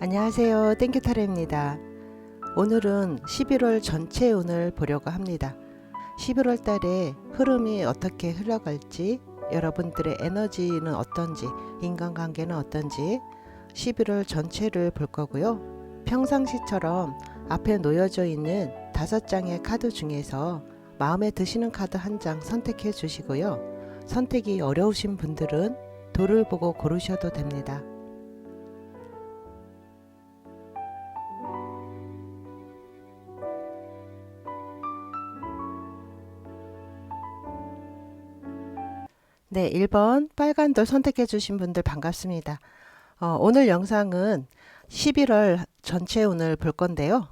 안녕하세요. 땡큐타로입니다. 오늘은 11월 전체 운을 보려고 합니다. 11월 달에 흐름이 어떻게 흘러갈지, 여러분들의 에너지는 어떤지, 인간관계는 어떤지 11월 전체를 볼 거고요. 평상시처럼 앞에 놓여져 있는 5장의 카드 중에서 마음에 드시는 카드 한 장 선택해 주시고요. 선택이 어려우신 분들은 돌을 보고 고르셔도 됩니다. 네, 1번 빨간 돌 선택해 주신 분들 반갑습니다. 오늘 영상은 11월 전체 운을 볼 건데요.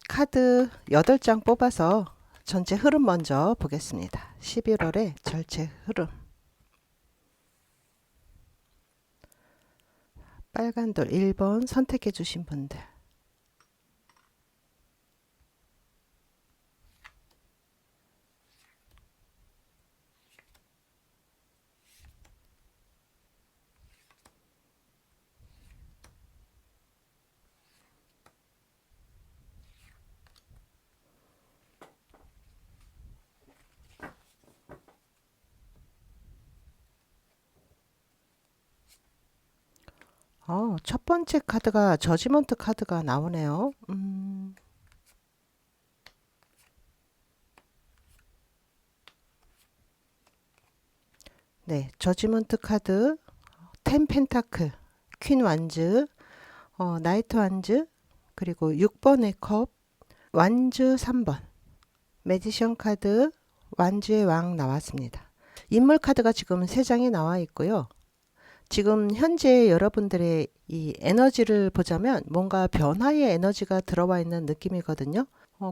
카드 8장 뽑아서 전체 흐름 먼저 보겠습니다. 11월의 전체 흐름. 빨간 돌 1번 선택해 주신 분들. 첫 번째 카드가 저지먼트 카드가 나오네요. 네, 저지먼트 카드, 텐 펜타클, 퀸 완즈, 나이트 완즈, 그리고 6번의 컵, 완즈 3번, 매지션 카드, 완즈의 왕 나왔습니다. 인물 카드가 지금 3장이 나와 있고요. 지금 현재 여러분들의 이 에너지를 보자면 뭔가 변화의 에너지가 들어와 있는 느낌이거든요.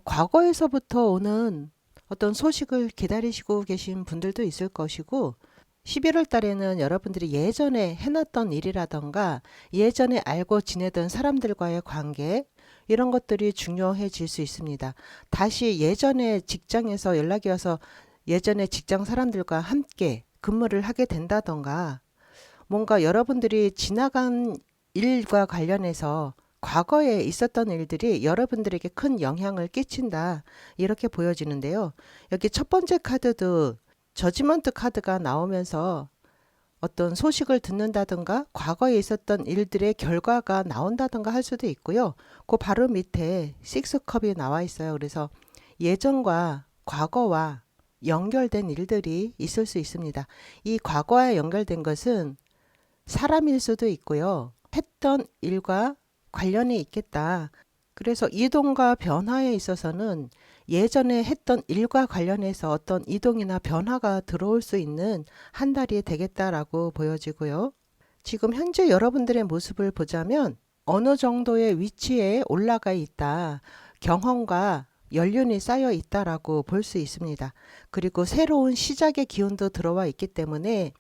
과거에서부터 오는 어떤 소식을 기다리시고 계신 분들도 있을 것이고 11월 달에는 여러분들이 예전에 해놨던 일이라던가 예전에 알고 지내던 사람들과의 관계 이런 것들이 중요해질 수 있습니다. 다시 예전에 직장에서 연락이 와서 예전에 직장 사람들과 함께 근무를 하게 된다던가 뭔가 여러분들이 지나간 일과 관련해서 과거에 있었던 일들이 여러분들에게 큰 영향을 끼친다 이렇게 보여지는데요. 여기 첫 번째 카드도 저지먼트 카드가 나오면서 어떤 소식을 듣는다든가 과거에 있었던 일들의 결과가 나온다든가 할 수도 있고요. 그 바로 밑에 식스컵이 나와 있어요. 그래서 예전과 과거와 연결된 일들이 있을 수 있습니다. 이 과거와 연결된 것은 사람일 수도 있고요. 했던 일과 관련이 있겠다. 그래서 이동과 변화에 있어서는 예전에 했던 일과 관련해서 어떤 이동이나 변화가 들어올 수 있는 한 달이 되겠다라고 보여지고요. 지금 현재 여러분들의 모습을 보자면 어느 정도의 위치에 올라가 있다. 경험과 연륜이 쌓여 있다라고 볼 수 있습니다. 그리고 새로운 시작의 기운도 들어와 있기 때문에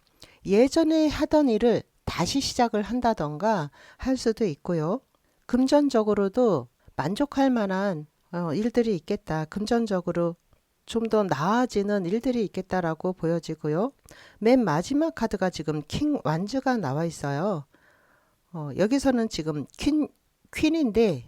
예전에 하던 일을 다시 시작을 한다던가 할 수도 있고요. 금전적으로도 만족할 만한 일들이 있겠다. 금전적으로 좀 더 나아지는 일들이 있겠다라고 보여지고요. 맨 마지막 카드가 지금 킹 완즈가 나와 있어요. 여기서는 지금 퀸인데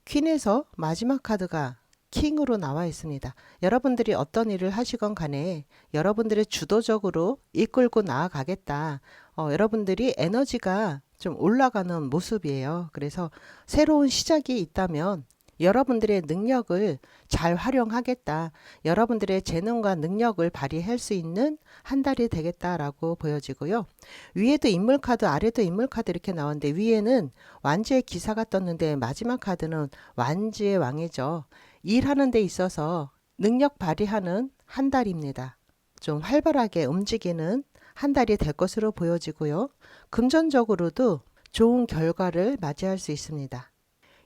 퀸에서 마지막 카드가 킹으로 나와 있습니다. 여러분들이 어떤 일을 하시건 간에 여러분들이 주도적으로 이끌고 나아가겠다. 여러분들이 에너지가 좀 올라가는 모습이에요. 그래서 새로운 시작이 있다면 여러분들의 능력을 잘 활용하겠다. 여러분들의 재능과 능력을 발휘할 수 있는 한 달이 되겠다라고 보여지고요. 위에도 인물 카드, 아래도 인물 카드 이렇게 나오는데 위에는 완주의 기사가 떴는데 마지막 카드는 완주의 왕이죠. 일하는 데 있어서 능력 발휘하는 한 달입니다. 좀 활발하게 움직이는 한 달이 될 것으로 보여지고요. 금전적으로도 좋은 결과를 맞이할 수 있습니다.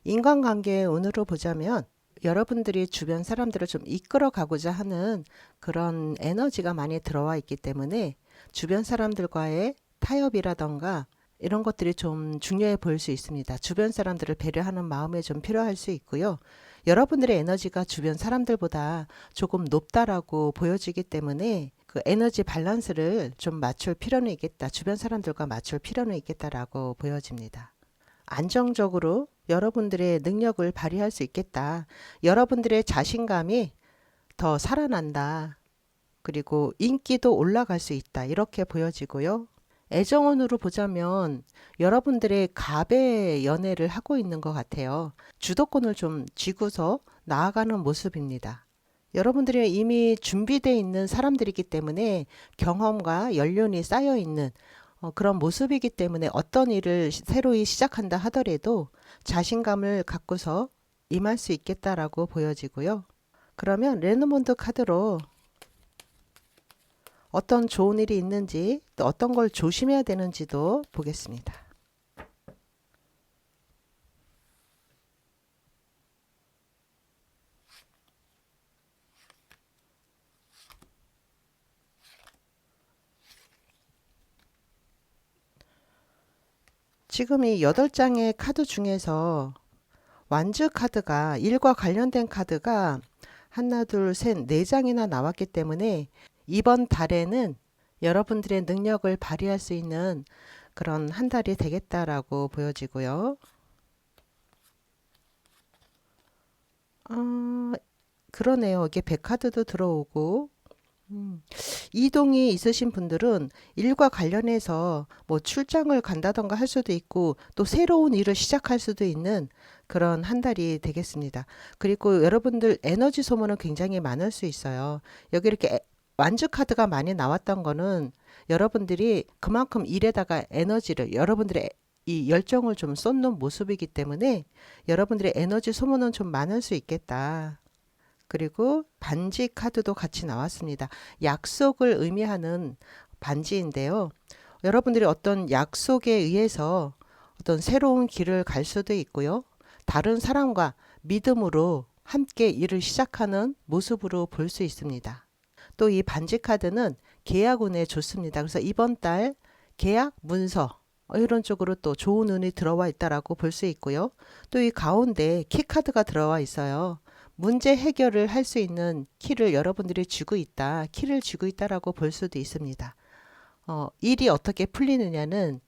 인간관계의 운으로 보자면 여러분들이 주변 사람들을 좀 이끌어 가고자 하는 그런 에너지가 많이 들어와 있기 때문에 주변 사람들과의 타협이라던가 이런 것들이 좀 중요해 보일 수 있습니다. 주변 사람들을 배려하는 마음이 좀 필요할 수 있고요. 여러분들의 에너지가 주변 사람들보다 조금 높다라고 보여지기 때문에 그 에너지 밸런스를 좀 맞출 필요는 있겠다. 주변 사람들과 맞출 필요는 있겠다라고 보여집니다. 안정적으로 여러분들의 능력을 발휘할 수 있겠다. 여러분들의 자신감이 더 살아난다. 그리고 인기도 올라갈 수 있다. 이렇게 보여지고요. 애정운으로 보자면 여러분들의 갑의 연애를 하고 있는 것 같아요. 주도권을 좀 쥐고서 나아가는 모습입니다. 여러분들이 이미 준비되어 있는 사람들이기 때문에 경험과 연륜이 쌓여 있는 그런 모습이기 때문에 어떤 일을 새로이 시작한다 하더라도 자신감을 갖고서 임할 수 있겠다라고 보여지고요. 그러면 레노몬드 카드로 어떤 좋은 일이 있는지 또 어떤 걸 조심해야 되는지도 보겠습니다. 지금 이 8장의 카드 중에서 완즈 카드가 일과 관련된 카드가 하나, 둘, 셋, 4장이나 나왔기 때문에 이번 달에는 여러분들의 능력을 발휘할 수 있는 그런 한 달이 되겠다라고 보여지고요. 그러네요. 이게 백카드도 들어오고 이동이 있으신 분들은 일과 관련해서 뭐 출장을 간다던가 할 수도 있고 또 새로운 일을 시작할 수도 있는 그런 한 달이 되겠습니다. 그리고 여러분들 에너지 소모는 굉장히 많을 수 있어요. 여기 이렇게 완주 카드가 많이 나왔던 거는 여러분들이 그만큼 일에다가 에너지를 여러분들의 이 열정을 좀 쏟는 모습이기 때문에 여러분들의 에너지 소모는 좀 많을 수 있겠다. 그리고 반지 카드도 같이 나왔습니다. 약속을 의미하는 반지인데요. 여러분들이 어떤 약속에 의해서 어떤 새로운 길을 갈 수도 있고요. 다른 사람과 믿음으로 함께 일을 시작하는 모습으로 볼 수 있습니다. 또 이 반지 카드는 계약운에 좋습니다. 그래서 이번 달 계약 문서 이런 쪽으로 또 좋은 운이 들어와 있다라고 볼 수 있고요. 또 이 가운데 키 카드가 들어와 있어요. 문제 해결을 할 수 있는 키를 여러분들이 쥐고 있다. 키를 쥐고 있다라고 볼 수도 있습니다. 일이 어떻게 풀리느냐는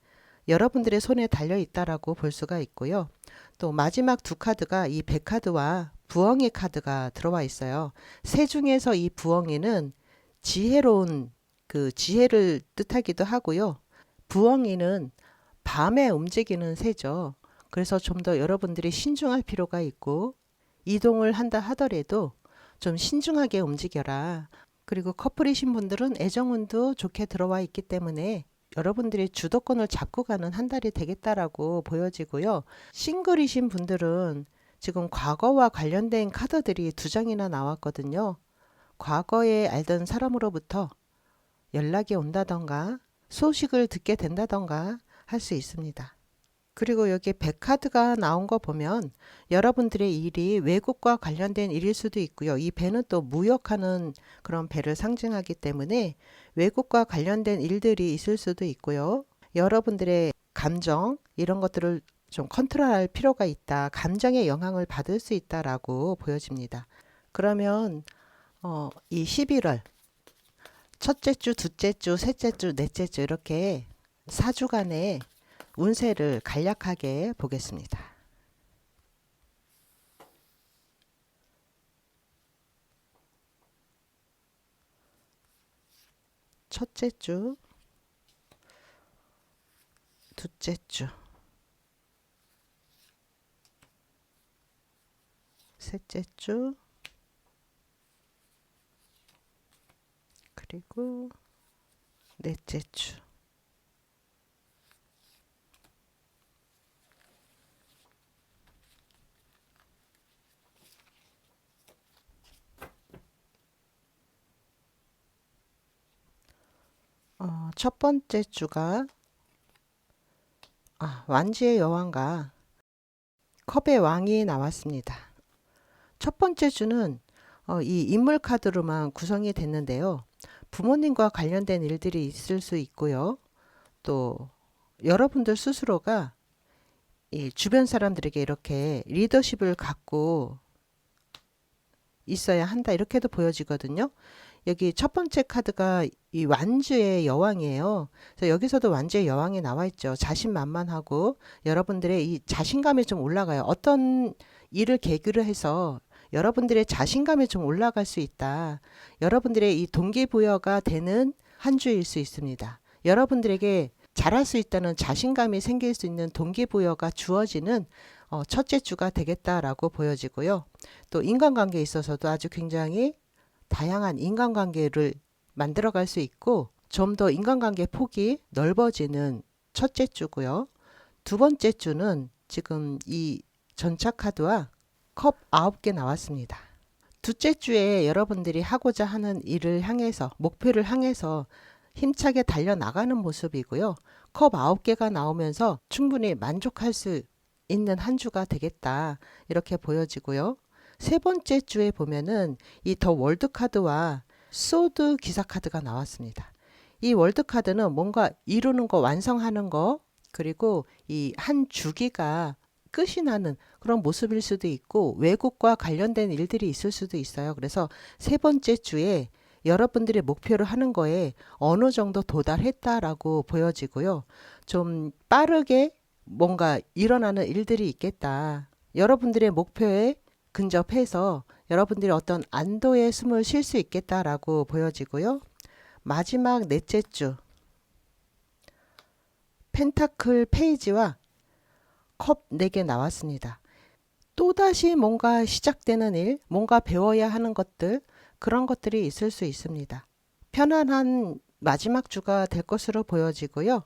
여러분들의 손에 달려 있다라고 볼 수가 있고요. 또 마지막 두 카드가 이 백카드와 부엉이 카드가 들어와 있어요. 새 중에서 이 부엉이는 지혜로운 그 지혜를 뜻하기도 하고요. 부엉이는 밤에 움직이는 새죠. 그래서 좀 더 여러분들이 신중할 필요가 있고 이동을 한다 하더라도 좀 신중하게 움직여라. 그리고 커플이신 분들은 애정운도 좋게 들어와 있기 때문에 여러분들이 주도권을 잡고 가는 한 달이 되겠다라고 보여지고요. 싱글이신 분들은 지금 과거와 관련된 카드들이 2장이나 나왔거든요. 과거에 알던 사람으로부터 연락이 온다던가 소식을 듣게 된다던가 할 수 있습니다. 그리고 여기 백카드가 나온 거 보면 여러분들의 일이 외국과 관련된 일일 수도 있고요. 이 배는 또 무역하는 그런 배를 상징하기 때문에 외국과 관련된 일들이 있을 수도 있고요. 여러분들의 감정 이런 것들을 좀 컨트롤할 필요가 있다. 감정의 영향을 받을 수 있다라고 보여집니다. 그러면 이 11월 첫째 주, 둘째 주, 셋째 주, 넷째 주 이렇게 4주간의 운세를 간략하게 보겠습니다. 첫째 주, 둘째 주, 셋째 주, 그리고 넷째 주. 첫 번째 주가 완지의 여왕과 컵의 왕이 나왔습니다. 첫 번째 주는 이 인물 카드로만 구성이 됐는데요. 부모님과 관련된 일들이 있을 수 있고요. 또 여러분들 스스로가 이 주변 사람들에게 이렇게 리더십을 갖고 있어야 한다 이렇게도 보여지거든요. 여기 첫 번째 카드가 이 완주의 여왕이에요. 그래서 여기서도 완주의 여왕이 나와 있죠. 자신만만하고 여러분들의 이 자신감이 좀 올라가요. 어떤 일을 계기로 해서 여러분들의 자신감이 좀 올라갈 수 있다. 여러분들의 이 동기부여가 되는 한 주일 수 있습니다. 여러분들에게 잘할 수 있다는 자신감이 생길 수 있는 동기부여가 주어지는 첫째 주가 되겠다라고 보여지고요. 또 인간관계에 있어서도 아주 굉장히 다양한 인간관계를 만들어갈 수 있고 좀 더 인간관계 폭이 넓어지는 첫째 주고요. 두 번째 주는 지금 이 전차 카드와 컵 9개 나왔습니다. 둘째 주에 여러분들이 하고자 하는 일을 향해서 목표를 향해서 힘차게 달려나가는 모습이고요. 컵 9개가 나오면서 충분히 만족할 수 있는 한 주가 되겠다 이렇게 보여지고요. 세 번째 주에 보면은 이 더 월드 카드와 소드 기사 카드가 나왔습니다. 이 월드 카드는 뭔가 이루는 거, 완성하는 거, 그리고 이 한 주기가 끝이 나는 그런 모습일 수도 있고 외국과 관련된 일들이 있을 수도 있어요. 그래서 세 번째 주에 여러분들이 목표를 하는 거에 어느 정도 도달했다라고 보여지고요. 좀 빠르게 뭔가 일어나는 일들이 있겠다. 여러분들의 목표에 근접해서 여러분들이 어떤 안도의 숨을 쉴 수 있겠다라고 보여지고요. 마지막 넷째 주 펜타클 페이지와 컵 4개 나왔습니다. 또다시 뭔가 시작되는 일, 뭔가 배워야 하는 것들, 그런 것들이 있을 수 있습니다. 편안한 마지막 주가 될 것으로 보여지고요.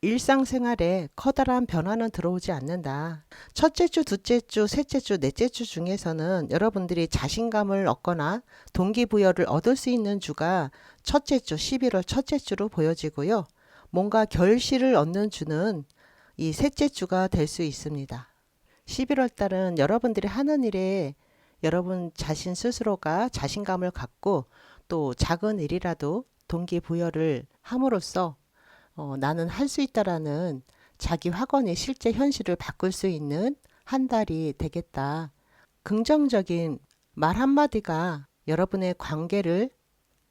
일상생활에 커다란 변화는 들어오지 않는다. 첫째 주, 둘째 주, 셋째 주, 넷째 주 중에서는 여러분들이 자신감을 얻거나 동기부여를 얻을 수 있는 주가 첫째 주, 11월 첫째 주로 보여지고요. 뭔가 결실을 얻는 주는 이 셋째 주가 될 수 있습니다. 11월 달은 여러분들이 하는 일에 여러분 자신 스스로가 자신감을 갖고 또 작은 일이라도 동기부여를 함으로써 나는 할 수 있다라는 자기 확언의 실제 현실을 바꿀 수 있는 한 달이 되겠다. 긍정적인 말 한마디가 여러분의 관계를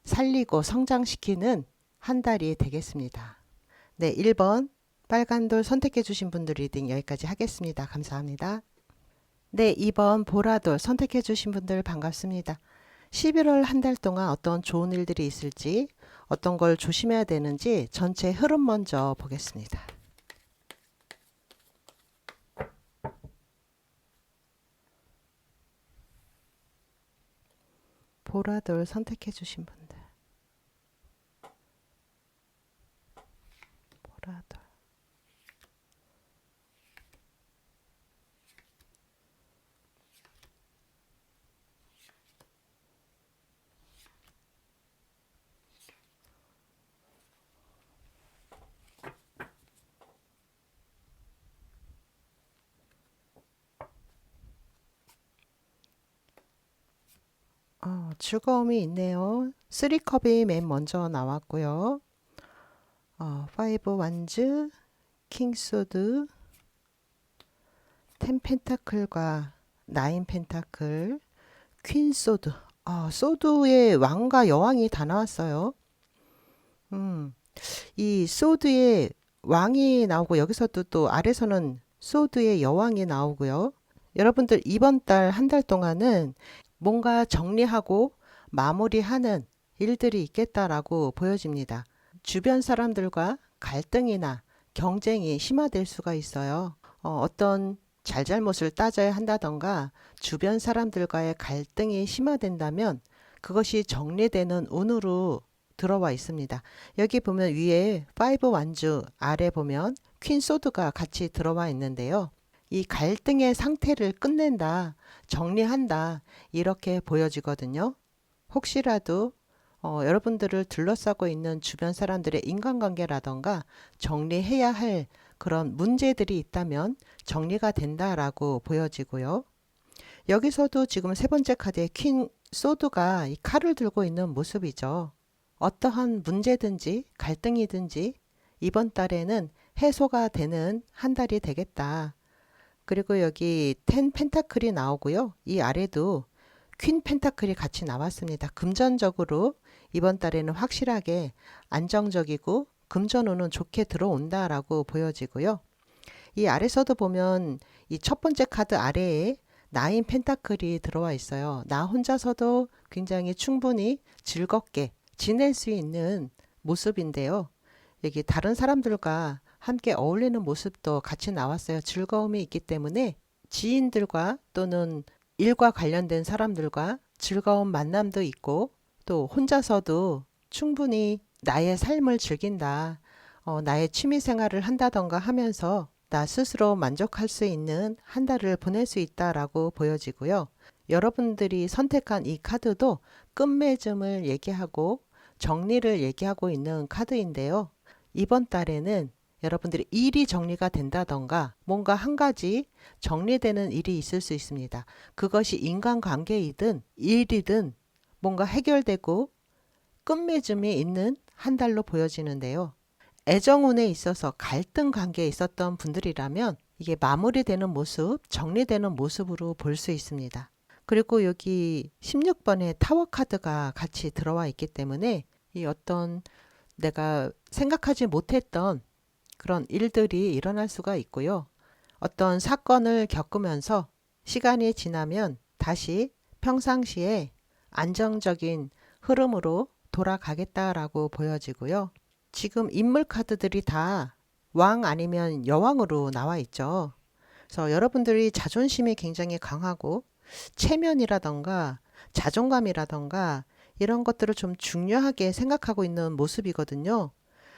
살리고 성장시키는 한 달이 되겠습니다. 네, 1번 빨간 돌 선택해 주신 분들 리딩 여기까지 하겠습니다. 감사합니다. 네, 2번 보라돌 선택해 주신 분들 반갑습니다. 11월 한 달 동안 어떤 좋은 일들이 있을지, 어떤 걸 조심해야 되는지 전체 흐름 먼저 보겠습니다. 보라돌 선택해 주신 분들. 보라돌. 즐거움이 있네요. 3컵이 맨 먼저 나왔고요. 5 완즈, 킹 소드, 10 펜타클과 9 펜타클, 퀸 소드. 소드의 왕과 여왕이 다 나왔어요. 이 소드의 왕이 나오고 여기서도 또 아래서는 소드의 여왕이 나오고요. 여러분들 이번 달 한 달 동안은 뭔가 정리하고 마무리하는 일들이 있겠다라고 보여집니다. 주변 사람들과 갈등이나 경쟁이 심화될 수가 있어요. 어떤 잘잘못을 따져야 한다던가 주변 사람들과의 갈등이 심화된다면 그것이 정리되는 운으로 들어와 있습니다. 여기 보면 위에 5 완주, 아래 보면 퀸 소드가 같이 들어와 있는데요. 이 갈등의 상태를 끝낸다, 정리한다 이렇게 보여지거든요. 혹시라도 여러분들을 둘러싸고 있는 주변 사람들의 인간관계라던가 정리해야 할 그런 문제들이 있다면 정리가 된다라고 보여지고요. 여기서도 지금 세 번째 카드의 퀸 소드가 이 칼을 들고 있는 모습이죠. 어떠한 문제든지 갈등이든지 이번 달에는 해소가 되는 한 달이 되겠다. 그리고 여기 10 펜타클이 나오고요. 이 아래도 퀸 펜타클이 같이 나왔습니다. 금전적으로 이번 달에는 확실하게 안정적이고 금전운은 좋게 들어온다라고 보여지고요. 이 아래서도 보면 이 첫 번째 카드 아래에 나인 펜타클이 들어와 있어요. 나 혼자서도 굉장히 충분히 즐겁게 지낼 수 있는 모습인데요. 여기 다른 사람들과 함께 어울리는 모습도 같이 나왔어요. 즐거움이 있기 때문에 지인들과 또는 일과 관련된 사람들과 즐거운 만남도 있고 또 혼자서도 충분히 나의 삶을 즐긴다. 나의 취미 생활을 한다던가 하면서 나 스스로 만족할 수 있는 한 달을 보낼 수 있다라고 보여지고요. 여러분들이 선택한 이 카드도 끝맺음을 얘기하고 정리를 얘기하고 있는 카드인데요. 이번 달에는 여러분들이 일이 정리가 된다던가 뭔가 한 가지 정리되는 일이 있을 수 있습니다. 그것이 인간관계이든 일이든 뭔가 해결되고 끝맺음이 있는 한 달로 보여지는데요. 애정운에 있어서 갈등 관계에 있었던 분들이라면 이게 마무리되는 모습, 정리되는 모습으로 볼 수 있습니다. 그리고 여기 16번에 타워 카드가 같이 들어와 있기 때문에 이 어떤 내가 생각하지 못했던 그런 일들이 일어날 수가 있고요. 어떤 사건을 겪으면서 시간이 지나면 다시 평상시에 안정적인 흐름으로 돌아가겠다라고 보여지고요. 지금 인물 카드들이 다 왕 아니면 여왕으로 나와 있죠. 그래서 여러분들이 자존심이 굉장히 강하고 체면이라던가 자존감이라던가 이런 것들을 좀 중요하게 생각하고 있는 모습이거든요.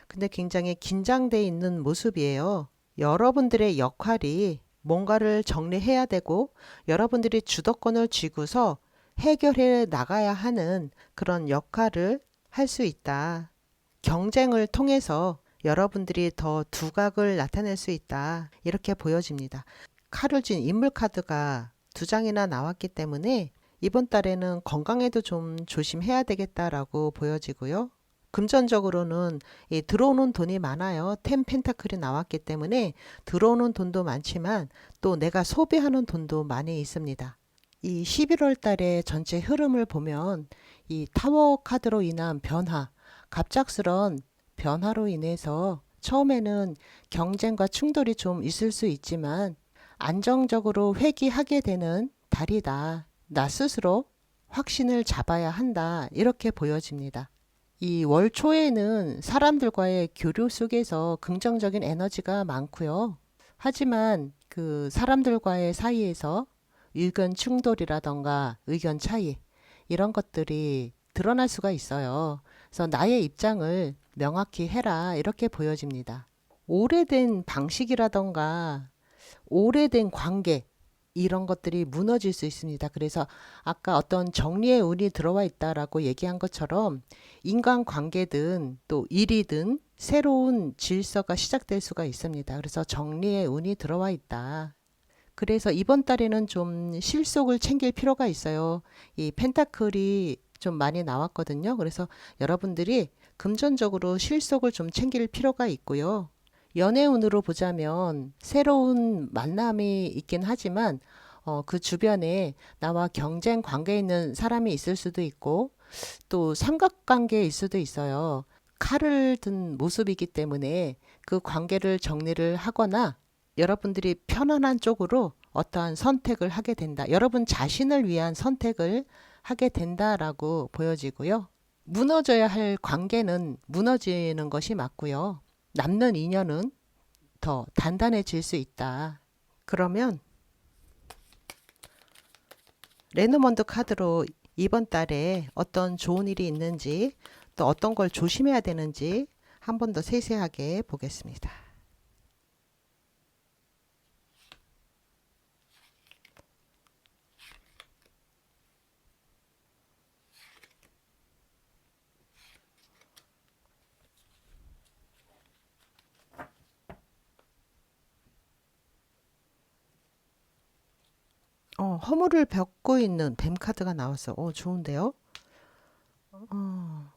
근데 굉장히 긴장돼 있는 모습이에요. 여러분들의 역할이 뭔가를 정리해야 되고 여러분들이 주도권을 쥐고서 해결해 나가야 하는 그런 역할을 할 수 있다. 경쟁을 통해서 여러분들이 더 두각을 나타낼 수 있다. 이렇게 보여집니다. 칼을 쥔 인물 카드가 두 장이나 나왔기 때문에 이번 달에는 건강에도 좀 조심해야 되겠다라고 보여지고요. 금전적으로는 들어오는 돈이 많아요. 10 펜타클이 나왔기 때문에 들어오는 돈도 많지만 또 내가 소비하는 돈도 많이 있습니다. 이 11월 달의 전체 흐름을 보면 이 타워 카드로 인한 변화, 갑작스런 변화로 인해서 처음에는 경쟁과 충돌이 좀 있을 수 있지만 안정적으로 회귀하게 되는 달이다. 나 스스로 확신을 잡아야 한다. 이렇게 보여집니다. 이 월 초에는 사람들과의 교류 속에서 긍정적인 에너지가 많고요. 하지만 그 사람들과의 사이에서 의견 충돌이라던가 의견 차이 이런 것들이 드러날 수가 있어요. 그래서 나의 입장을 명확히 해라 이렇게 보여집니다. 오래된 방식이라던가 오래된 관계 이런 것들이 무너질 수 있습니다. 그래서 아까 어떤 정리의 운이 들어와 있다라고 얘기한 것처럼 인간관계든 또 일이든 새로운 질서가 시작될 수가 있습니다. 그래서 정리의 운이 들어와 있다. 그래서 이번 달에는 좀 실속을 챙길 필요가 있어요. 이 펜타클이 좀 많이 나왔거든요. 그래서 여러분들이 금전적으로 실속을 좀 챙길 필요가 있고요. 연애운으로 보자면 새로운 만남이 있긴 하지만 그 주변에 나와 경쟁 관계에 있는 사람이 있을 수도 있고 또 삼각관계일 수도 있어요. 칼을 든 모습이기 때문에 그 관계를 정리를 하거나 여러분들이 편안한 쪽으로 어떠한 선택을 하게 된다. 여러분 자신을 위한 선택을 하게 된다라고 보여지고요. 무너져야 할 관계는 무너지는 것이 맞고요. 남는 인연은 더 단단해질 수 있다. 그러면 레노먼드 카드로 이번 달에 어떤 좋은 일이 있는지 또 어떤 걸 조심해야 되는지 한 번 더 세세하게 보겠습니다. 허물을 겪고 있는 뱀 카드가 나왔어. 좋은데요? 어,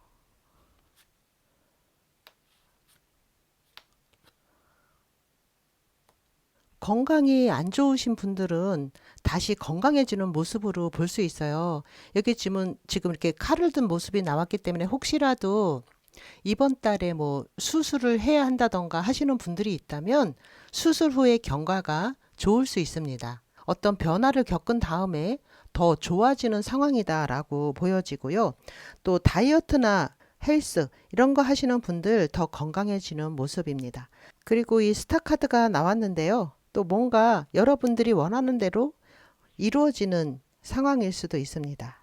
건강이 안 좋으신 분들은 다시 건강해지는 모습으로 볼 수 있어요. 여기 지금 이렇게 칼을 든 모습이 나왔기 때문에 혹시라도 이번 달에 뭐 수술을 해야 한다던가 하시는 분들이 있다면 수술 후의 경과가 좋을 수 있습니다. 어떤 변화를 겪은 다음에 더 좋아지는 상황이다라고 보여지고요. 또 다이어트나 헬스 이런 거 하시는 분들 더 건강해지는 모습입니다. 그리고 이 스타 카드가 나왔는데요. 또 뭔가 여러분들이 원하는 대로 이루어지는 상황일 수도 있습니다.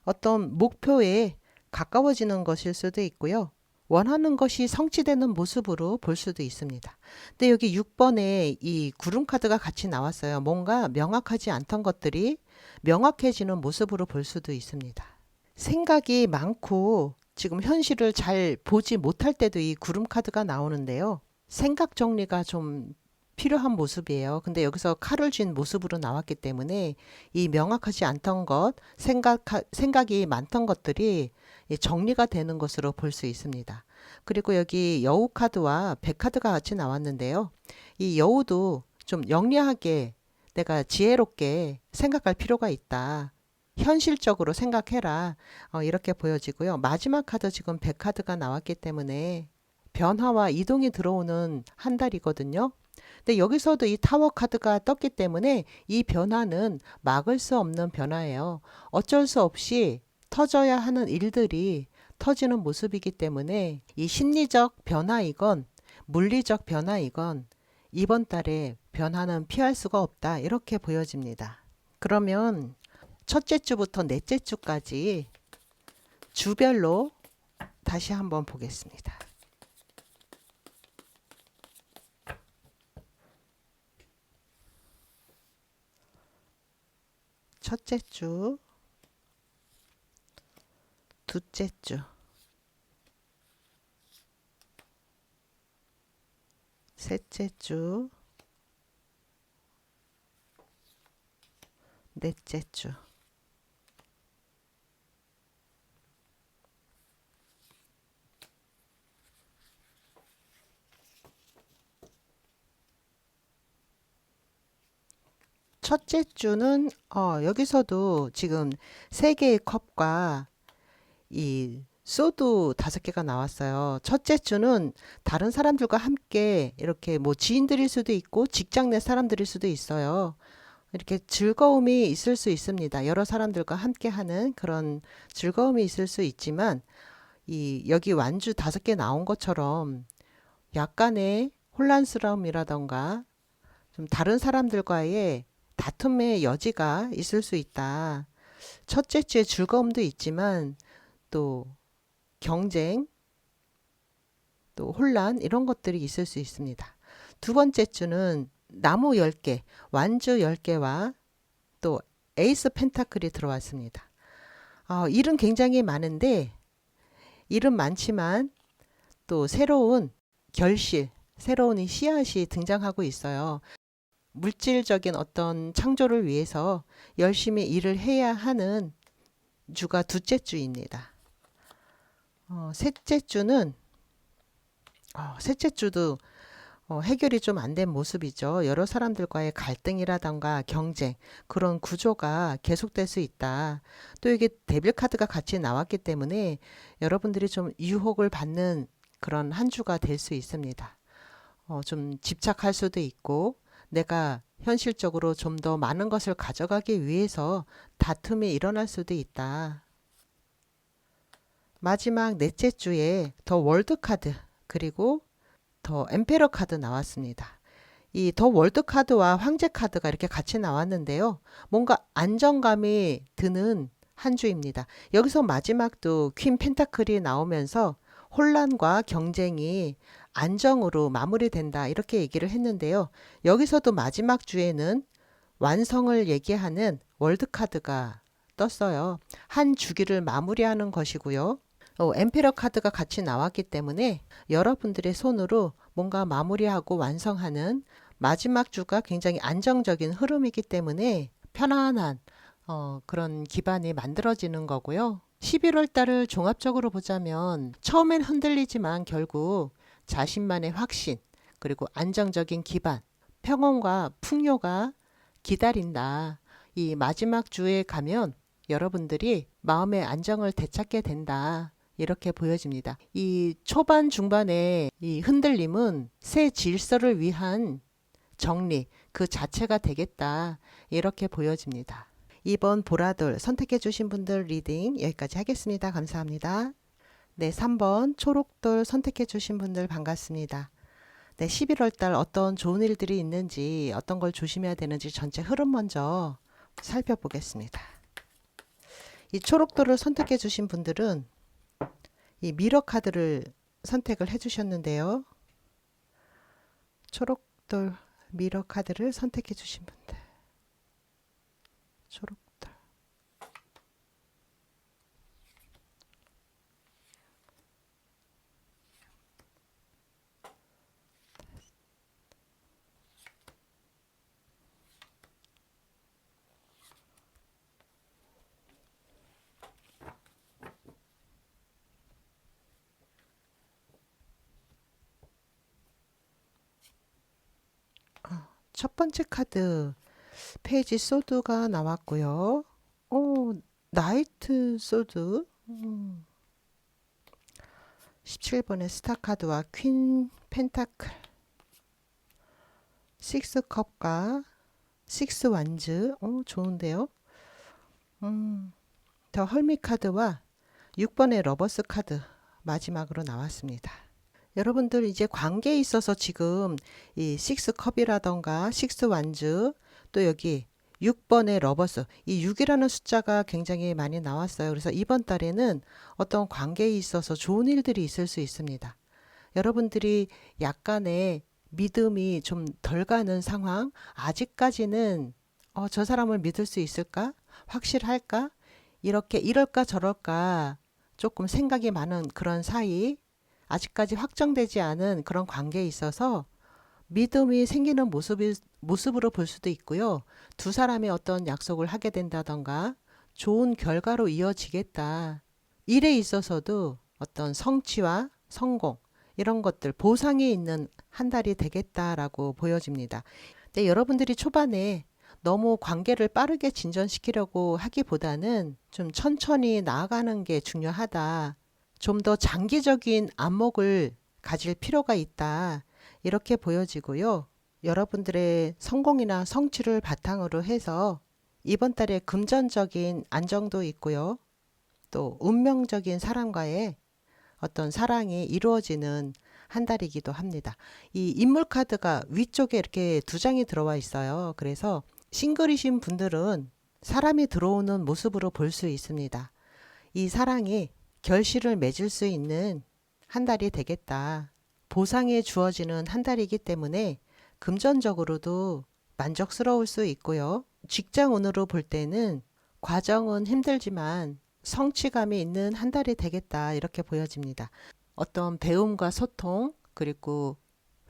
어떤 목표에 가까워지는 것일 수도 있고요. 원하는 것이 성취되는 모습으로 볼 수도 있습니다. 근데 여기 6번에 이 구름 카드가 같이 나왔어요. 뭔가 명확하지 않던 것들이 명확해지는 모습으로 볼 수도 있습니다. 생각이 많고 지금 현실을 잘 보지 못할 때도 이 구름 카드가 나오는데요. 생각 정리가 좀 필요한 모습이에요. 근데 여기서 칼을 쥔 모습으로 나왔기 때문에 이 명확하지 않던 것, 생각이 많던 것들이 정리가 되는 것으로 볼 수 있습니다. 그리고 여기 여우 카드와 백 카드가 같이 나왔는데요. 이 여우도 좀 영리하게 내가 지혜롭게 생각할 필요가 있다. 현실적으로 생각해라. 이렇게 보여지고요. 마지막 카드 지금 백 카드가 나왔기 때문에 변화와 이동이 들어오는 한 달이거든요. 근데 여기서도 이 타워 카드가 떴기 때문에 이 변화는 막을 수 없는 변화예요. 어쩔 수 없이 터져야 하는 일들이 터지는 모습이기 때문에 이 심리적 변화이건 물리적 변화이건 이번 달에 변화는 피할 수가 없다. 이렇게 보여집니다. 그러면 첫째 주부터 넷째 주까지 주별로 다시 한번 보겠습니다. 첫째 주, 둘째 주, 셋째 주, 넷째 주. 첫째 주는 여기서도 지금 세 개의 컵과 이 소드 5개가 나왔어요. 첫째 주는 다른 사람들과 함께 이렇게 뭐 지인들일 수도 있고 직장 내 사람들일 수도 있어요. 이렇게 즐거움이 있을 수 있습니다. 여러 사람들과 함께 하는 그런 즐거움이 있을 수 있지만 여기 완주 5개 나온 것처럼 약간의 혼란스러움이라던가 좀 다른 사람들과의 다툼의 여지가 있을 수 있다. 첫째 주에 즐거움도 있지만 또 경쟁, 또 혼란 이런 것들이 있을 수 있습니다. 두 번째 주는 나무 10개, 완주 10개와 또 에이스 펜타클이 들어왔습니다. 일은 굉장히 많은데 일은 많지만 또 새로운 결실, 새로운 이 씨앗이 등장하고 있어요. 물질적인 어떤 창조를 위해서 열심히 일을 해야 하는 주가 둘째 주입니다. 셋째 주는 셋째 주도 해결이 좀 안 된 모습이죠. 여러 사람들과의 갈등이라던가 경쟁 그런 구조가 계속될 수 있다. 또 이게 데빌 카드가 같이 나왔기 때문에 여러분들이 좀 유혹을 받는 그런 한 주가 될 수 있습니다. 좀 집착할 수도 있고 내가 현실적으로 좀 더 많은 것을 가져가기 위해서 다툼이 일어날 수도 있다. 마지막 넷째 주에 더 월드 카드 그리고 더 엠페러 카드 나왔습니다. 이 더 월드 카드와 황제 카드가 이렇게 같이 나왔는데요. 뭔가 안정감이 드는 한 주입니다. 여기서 마지막도 퀸 펜타클이 나오면서 혼란과 경쟁이 안정으로 마무리된다 이렇게 얘기를 했는데요. 여기서도 마지막 주에는 완성을 얘기하는 월드 카드가 떴어요. 한 주기를 마무리하는 것이고요. 엠페러 카드가 같이 나왔기 때문에 여러분들의 손으로 뭔가 마무리하고 완성하는 마지막 주가 굉장히 안정적인 흐름이기 때문에 편안한 그런 기반이 만들어지는 거고요. 11월 달을 종합적으로 보자면 처음엔 흔들리지만 결국 자신만의 확신 그리고 안정적인 기반 평온과 풍요가 기다린다. 이 마지막 주에 가면 여러분들이 마음의 안정을 되찾게 된다. 이렇게 보여집니다. 이 초반 중반의 이 흔들림은 새 질서를 위한 정리 그 자체가 되겠다. 이렇게 보여집니다. 2번 보라돌 선택해 주신 분들 리딩 여기까지 하겠습니다. 감사합니다. 네, 3번 초록돌 선택해 주신 분들 반갑습니다. 네, 11월 달 어떤 좋은 일들이 있는지 어떤 걸 조심해야 되는지 전체 흐름 먼저 살펴보겠습니다. 이 초록돌을 선택해 주신 분들은 이 미러 카드를 선택을 해 주셨는데요. 초록돌 미러 카드를 선택해 주신 분들. 초록돌. 첫 번째 카드 페이지 소드가 나왔고요. 오, 나이트 소드. 17번의 스타 카드와 퀸 펜타클, 식스 컵과 식스 완즈. 좋은데요. 더 헐미 카드와 6번의 러버스 카드 마지막으로 나왔습니다. 여러분들 이제 관계에 있어서 지금 이 식스 컵이라던가 식스 완즈 또 여기 6번의 러버스 이 6이라는 숫자가 굉장히 많이 나왔어요. 그래서 이번 달에는 어떤 관계에 있어서 좋은 일들이 있을 수 있습니다. 여러분들이 약간의 믿음이 좀 덜 가는 상황 아직까지는 저 사람을 믿을 수 있을까? 확실할까? 이렇게 이럴까 저럴까 조금 생각이 많은 그런 사이 아직까지 확정되지 않은 그런 관계에 있어서 믿음이 생기는 모습으로 볼 수도 있고요. 두 사람이 어떤 약속을 하게 된다던가 좋은 결과로 이어지겠다. 일에 있어서도 어떤 성취와 성공 이런 것들 보상이 있는 한 달이 되겠다라고 보여집니다. 근데 여러분들이 초반에 너무 관계를 빠르게 진전시키려고 하기보다는 좀 천천히 나아가는 게 중요하다. 좀 더 장기적인 안목을 가질 필요가 있다. 이렇게 보여지고요. 여러분들의 성공이나 성취를 바탕으로 해서 이번 달에 금전적인 안정도 있고요. 또 운명적인 사람과의 어떤 사랑이 이루어지는 한 달이기도 합니다. 이 인물 카드가 위쪽에 이렇게 두 장이 들어와 있어요. 그래서 싱글이신 분들은 사람이 들어오는 모습으로 볼 수 있습니다. 이 사랑이 결실을 맺을 수 있는 한 달이 되겠다. 보상이 주어지는 한 달이기 때문에 금전적으로도 만족스러울 수 있고요. 직장운으로 볼 때는 과정은 힘들지만 성취감이 있는 한 달이 되겠다. 이렇게 보여집니다. 어떤 배움과 소통 그리고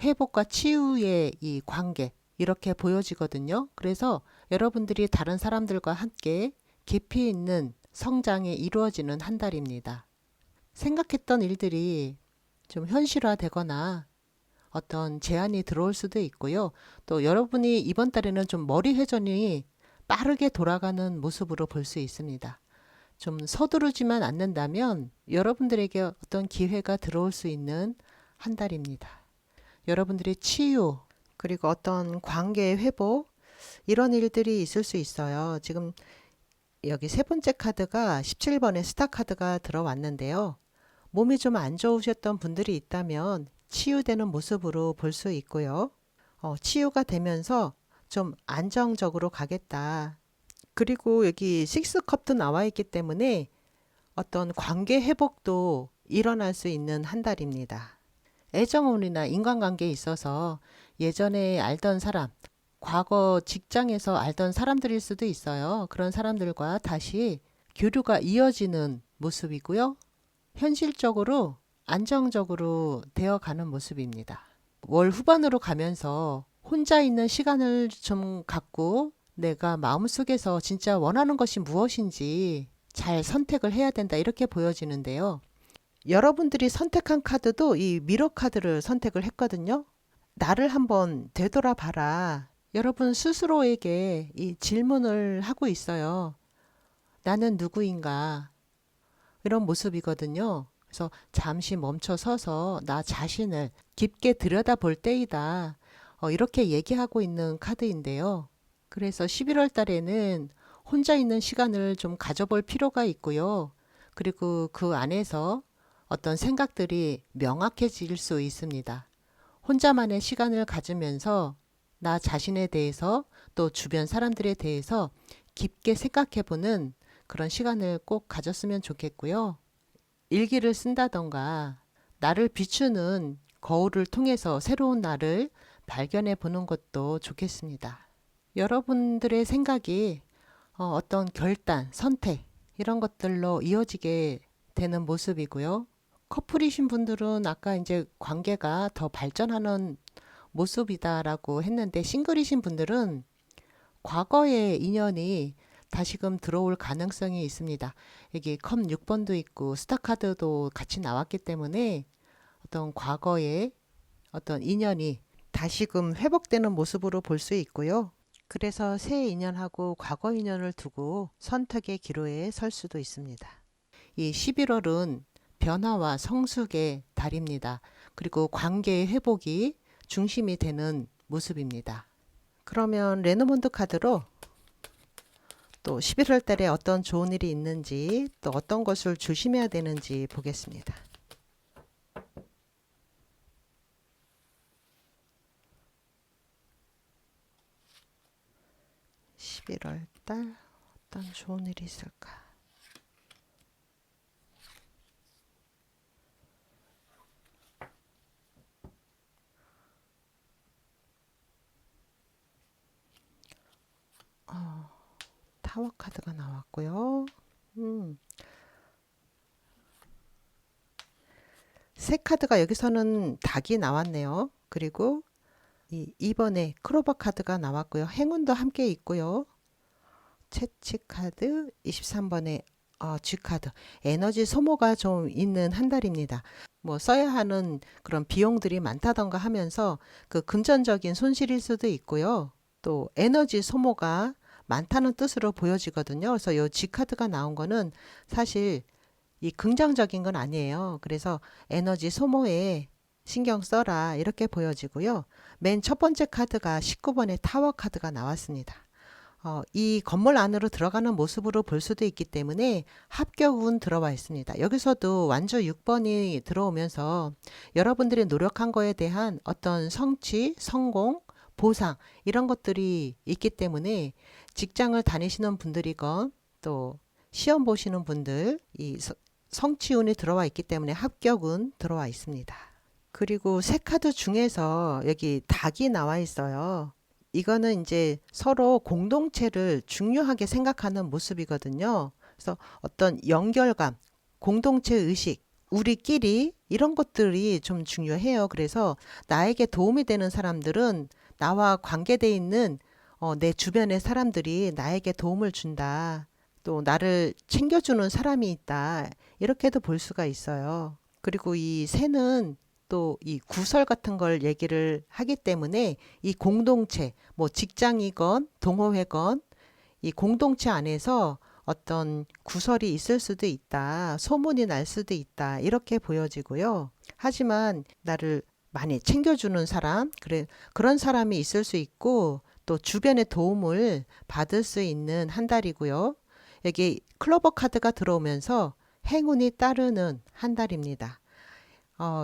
회복과 치유의 이 관계 이렇게 보여지거든요. 그래서 여러분들이 다른 사람들과 함께 깊이 있는 성장이 이루어지는 한 달입니다. 생각했던 일들이 좀 현실화되거나 어떤 제안이 들어올 수도 있고요. 또 여러분이 이번 달에는 좀 머리 회전이 빠르게 돌아가는 모습으로 볼 수 있습니다. 좀 서두르지만 않는다면 여러분들에게 어떤 기회가 들어올 수 있는 한 달입니다. 여러분들의 치유 그리고 어떤 관계의 회복 이런 일들이 있을 수 있어요. 지금 여기 세 번째 카드가 17번의 스타 카드가 들어왔는데요. 몸이 좀 안 좋으셨던 분들이 있다면 치유되는 모습으로 볼 수 있고요. 치유가 되면서 좀 안정적으로 가겠다. 그리고 여기 식스컵도 나와 있기 때문에 어떤 관계 회복도 일어날 수 있는 한 달입니다. 애정운이나 인간관계에 있어서 예전에 알던 사람, 과거 직장에서 알던 사람들일 수도 있어요. 그런 사람들과 다시 교류가 이어지는 모습이고요. 현실적으로 안정적으로 되어가는 모습입니다. 월 후반으로 가면서 혼자 있는 시간을 좀 갖고 내가 마음속에서 진짜 원하는 것이 무엇인지 잘 선택을 해야 된다 이렇게 보여지는데요. 여러분들이 선택한 카드도 이 미러 카드를 선택을 했거든요. 나를 한번 되돌아봐라. 여러분 스스로에게 이 질문을 하고 있어요. 나는 누구인가? 이런 모습이거든요. 그래서 잠시 멈춰 서서 나 자신을 깊게 들여다볼 때이다. 이렇게 얘기하고 있는 카드인데요. 그래서 11월 달에는 혼자 있는 시간을 좀 가져볼 필요가 있고요. 그리고 그 안에서 어떤 생각들이 명확해질 수 있습니다. 혼자만의 시간을 가지면서 나 자신에 대해서 또 주변 사람들에 대해서 깊게 생각해보는 그런 시간을 꼭 가졌으면 좋겠고요. 일기를 쓴다던가 나를 비추는 거울을 통해서 새로운 나를 발견해 보는 것도 좋겠습니다. 여러분들의 생각이 어떤 결단, 선택 이런 것들로 이어지게 되는 모습이고요. 커플이신 분들은 아까 이제 관계가 더 발전하는 모습이다라고 했는데 싱글이신 분들은 과거의 인연이 다시금 들어올 가능성이 있습니다. 여기 컵 6번도 있고 스타 카드도 같이 나왔기 때문에 어떤 과거의 어떤 인연이 다시금 회복되는 모습으로 볼 수 있고요. 그래서 새 인연하고 과거 인연을 두고 선택의 기로에 설 수도 있습니다. 이 11월은 변화와 성숙의 달입니다. 그리고 관계의 회복이 중심이 되는 모습입니다. 그러면 레노몬드 카드로 또 11월 달에 어떤 좋은 일이 있는지 또 어떤 것을 조심해야 되는지 보겠습니다. 11월 달 어떤 좋은 일이 있을까? 타워 카드가 나왔고요. 새 카드가 여기서는 닭이 나왔네요. 그리고 2번에 크로버 카드가 나왔고요. 행운도 함께 있고요. 채취 카드 23번에 G 카드 에너지 소모가 좀 있는 한 달입니다. 뭐 써야 하는 그런 비용들이 많다던가 하면서 그 금전적인 손실일 수도 있고요. 또 에너지 소모가 많다는 뜻으로 보여지거든요. 그래서 이 G 카드가 나온 거는 사실 이 긍정적인 건 아니에요. 그래서 에너지 소모에 신경 써라 이렇게 보여지고요. 맨 첫 번째 카드가 19번의 타워 카드가 나왔습니다. 이 건물 안으로 들어가는 모습으로 볼 수도 있기 때문에 합격운 들어와 있습니다. 여기서도 완주 6번이 들어오면서 여러분들이 노력한 거에 대한 어떤 성취, 성공, 보상 이런 것들이 있기 때문에 직장을 다니시는 분들이건 또 시험 보시는 분들 이 성취운이 들어와 있기 때문에 합격운 들어와 있습니다. 그리고 세 카드 중에서 여기 닭이 나와 있어요. 이거는 이제 서로 공동체를 중요하게 생각하는 모습이거든요. 그래서 어떤 연결감, 공동체 의식, 우리끼리 이런 것들이 좀 중요해요. 그래서 나에게 도움이 되는 사람들은 나와 관계돼 있는 내 주변의 사람들이 나에게 도움을 준다. 또 나를 챙겨주는 사람이 있다. 이렇게도 볼 수가 있어요. 그리고 이 새는 또 이 구설 같은 걸 얘기를 하기 때문에 이 공동체, 뭐 직장이건 동호회건 이 공동체 안에서 어떤 구설이 있을 수도 있다. 소문이 날 수도 있다. 이렇게 보여지고요. 하지만 나를 많이 챙겨주는 사람, 그런 사람이 있을 수 있고 또 주변의 도움을 받을 수 있는 한 달이고요. 여기 클로버 카드가 들어오면서 행운이 따르는 한 달입니다.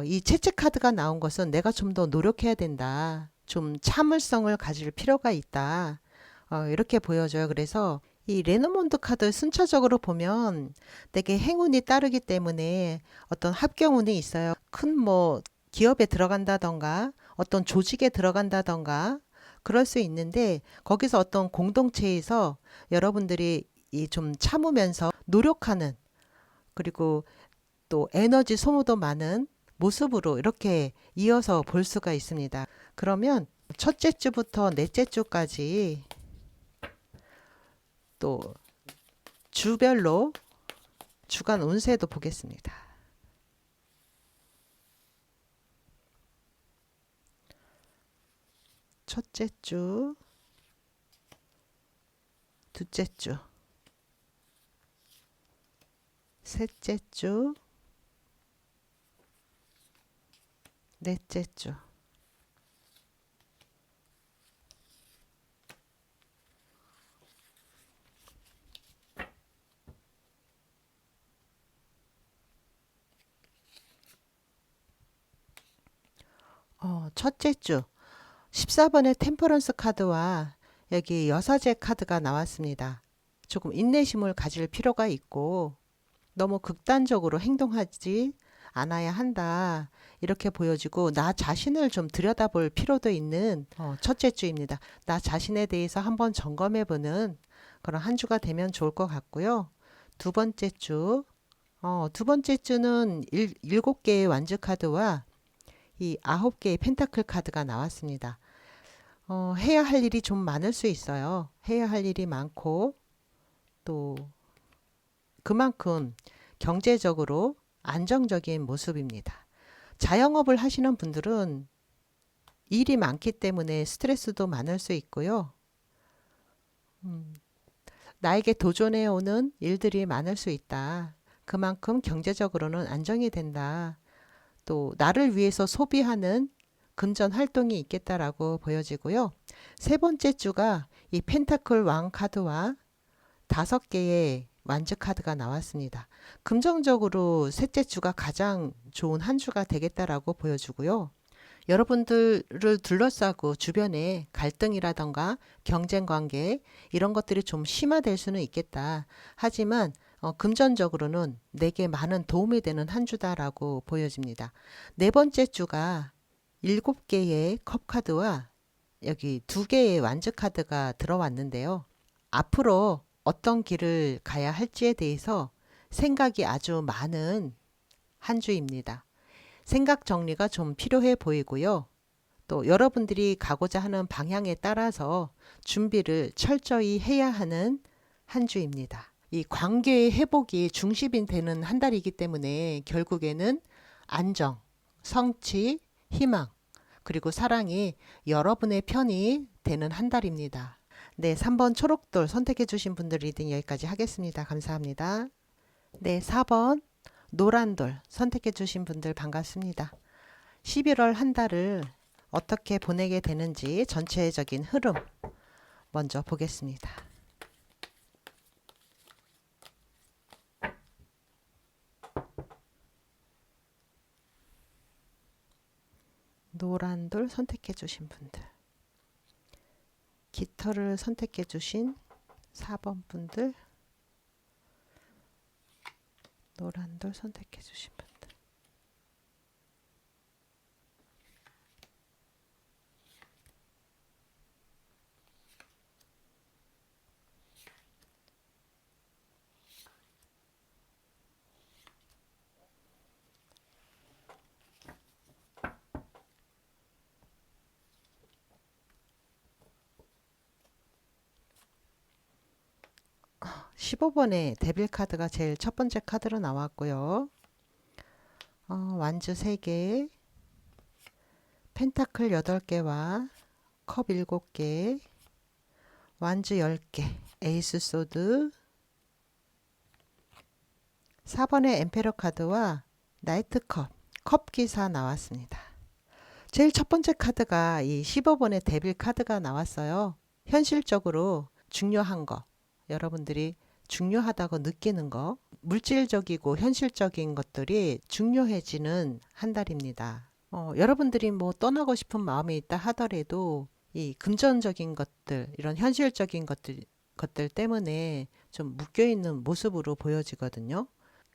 이 채찍 카드가 나온 것은 내가 좀 더 노력해야 된다. 좀 참을성을 가질 필요가 있다. 이렇게 보여져요. 그래서 이 레노몬드 카드 순차적으로 보면 되게 행운이 따르기 때문에 어떤 합격운이 있어요. 큰 뭐 기업에 들어간다던가 어떤 조직에 들어간다던가 그럴 수 있는데 거기서 어떤 공동체에서 여러분들이 이 좀 참으면서 노력하는 그리고 또 에너지 소모도 많은 모습으로 이렇게 이어서 볼 수가 있습니다. 그러면 첫째 주부터 넷째 주까지 또 주별로 주간 운세도 보겠습니다. 첫째 주, 둘째 주, 셋째 주, 넷째 주. 첫째 주 14번의 템퍼런스 카드와 여기 여사제 카드가 나왔습니다. 조금 인내심을 가질 필요가 있고 너무 극단적으로 행동하지 않아야 한다. 이렇게 보여지고 나 자신을 좀 들여다볼 필요도 있는 첫째 주입니다. 나 자신에 대해서 한번 점검해보는 그런 한 주가 되면 좋을 것 같고요. 두 번째 주, 두 번째 주는 7개의 완즈 카드와 이 9개의 펜타클 카드가 나왔습니다. 해야 할 일이 좀 많을 수 있어요. 해야 할 일이 많고 또 그만큼 경제적으로 안정적인 모습입니다. 자영업을 하시는 분들은 일이 많기 때문에 스트레스도 많을 수 있고요. 나에게 도전해 오는 일들이 많을 수 있다. 그만큼 경제적으로는 안정이 된다. 또 나를 위해서 소비하는 금전 활동이 있겠다라고 보여지고요. 세 번째 주가 이 펜타클 왕 카드와 5개의 완즈 카드가 나왔습니다. 긍정적으로 셋째 주가 가장 좋은 한 주가 되겠다라고 보여주고요. 여러분들을 둘러싸고 주변에 갈등이라던가 경쟁 관계 이런 것들이 좀 심화될 수는 있겠다. 하지만 금전적으로는 내게 많은 도움이 되는 한 주다라고 보여집니다. 네 번째 주가 7개의 컵 카드와 여기 2개의 완즈 카드가 들어왔는데요. 앞으로 어떤 길을 가야 할지에 대해서 생각이 아주 많은 한 주입니다. 생각 정리가 좀 필요해 보이고요. 또 여러분들이 가고자 하는 방향에 따라서 준비를 철저히 해야 하는 한 주입니다. 이 관계의 회복이 중심이 되는 한 달이기 때문에 결국에는 안정, 성취, 희망, 그리고 사랑이 여러분의 편이 되는 한 달입니다. 네, 3번 초록돌 선택해 주신 분들 리딩 여기까지 하겠습니다. 감사합니다. 네, 4번 노란돌 선택해 주신 분들 반갑습니다. 11월 한 달을 어떻게 보내게 되는지 전체적인 흐름 먼저 보겠습니다. 노란돌 선택해 주신 분들, 깃털을 선택해 주신 4번 분들, 노란돌 선택해 주신 분들. 어, 15번에 데빌 카드가 제일 첫 번째 카드로 나왔고요. 완즈 3개, 펜타클 8개와 컵 7개, 완즈 10개, 에이스 소드, 4번의 엠페러 카드와 나이트 컵, 컵 기사 나왔습니다. 제일 첫 번째 카드가 이 15번의 데빌 카드가 나왔어요. 현실적으로 중요한 거, 여러분들이 중요하다고 느끼는 거, 물질적이고 현실적인 것들이 중요해지는 한 달입니다. 여러분들이 뭐 떠나고 싶은 마음이 있다 하더라도 이 금전적인 것들, 이런 현실적인 것들 때문에 좀 묶여있는 모습으로 보여지거든요.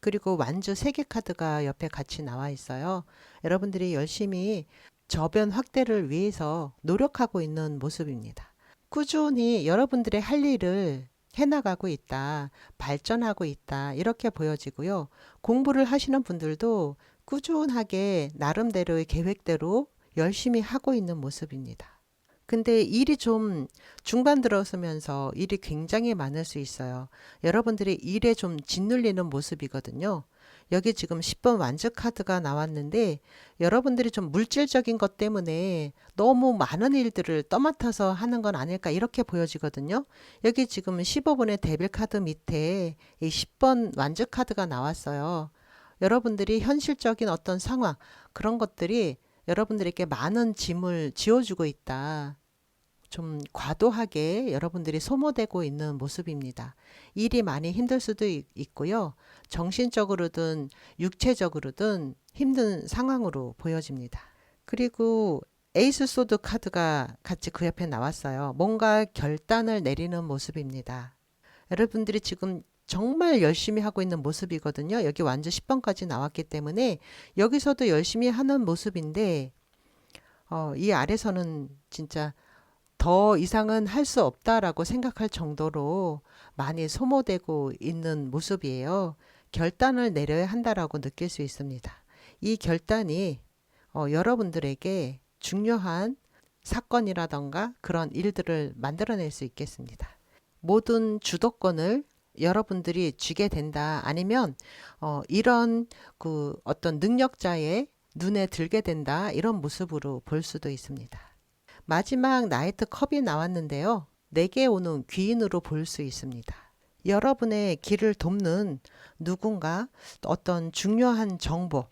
그리고 완주 3개 카드가 옆에 같이 나와 있어요. 여러분들이 열심히 저변 확대를 위해서 노력하고 있는 모습입니다. 꾸준히 여러분들의 할 일을 해나가고 있다, 발전하고 있다, 이렇게 보여지고요. 공부를 하시는 분들도 꾸준하게 나름대로의 계획대로 열심히 하고 있는 모습입니다. 근데 일이 좀 중반 들어서면서 일이 굉장히 많을 수 있어요. 여러분들이 일에 좀 짓눌리는 모습이거든요. 여기 지금 10번 완즈 카드가 나왔는데 여러분들이 좀 물질적인 것 때문에 너무 많은 일들을 떠맡아서 하는 건 아닐까 이렇게 보여지거든요. 여기 지금 15번의 데빌 카드 밑에 이 10번 완즈 카드가 나왔어요. 여러분들이 현실적인 어떤 상황 그런 것들이 여러분들에게 많은 짐을 지어주고 있다. 좀 과도하게 여러분들이 소모되고 있는 모습입니다. 일이 많이 힘들 수도 있고요. 정신적으로든 육체적으로든 힘든 상황으로 보여집니다. 그리고 에이스 소드 카드가 같이 그 옆에 나왔어요. 뭔가 결단을 내리는 모습입니다. 여러분들이 지금 정말 열심히 하고 있는 모습이거든요. 여기 완전 10번까지 나왔기 때문에 여기서도 열심히 하는 모습인데 이 아래서는 진짜 더 이상은 할 수 없다라고 생각할 정도로 많이 소모되고 있는 모습이에요. 결단을 내려야 한다라고 느낄 수 있습니다. 이 결단이 여러분들에게 중요한 사건이라던가 그런 일들을 만들어낼 수 있겠습니다. 모든 주도권을 여러분들이 쥐게 된다. 아니면 이런 그 어떤 능력자의 눈에 들게 된다. 이런 모습으로 볼 수도 있습니다. 마지막 나이트 컵이 나왔는데요. 내게 오는 귀인으로 볼 수 있습니다. 여러분의 길을 돕는 누군가 어떤 중요한 정보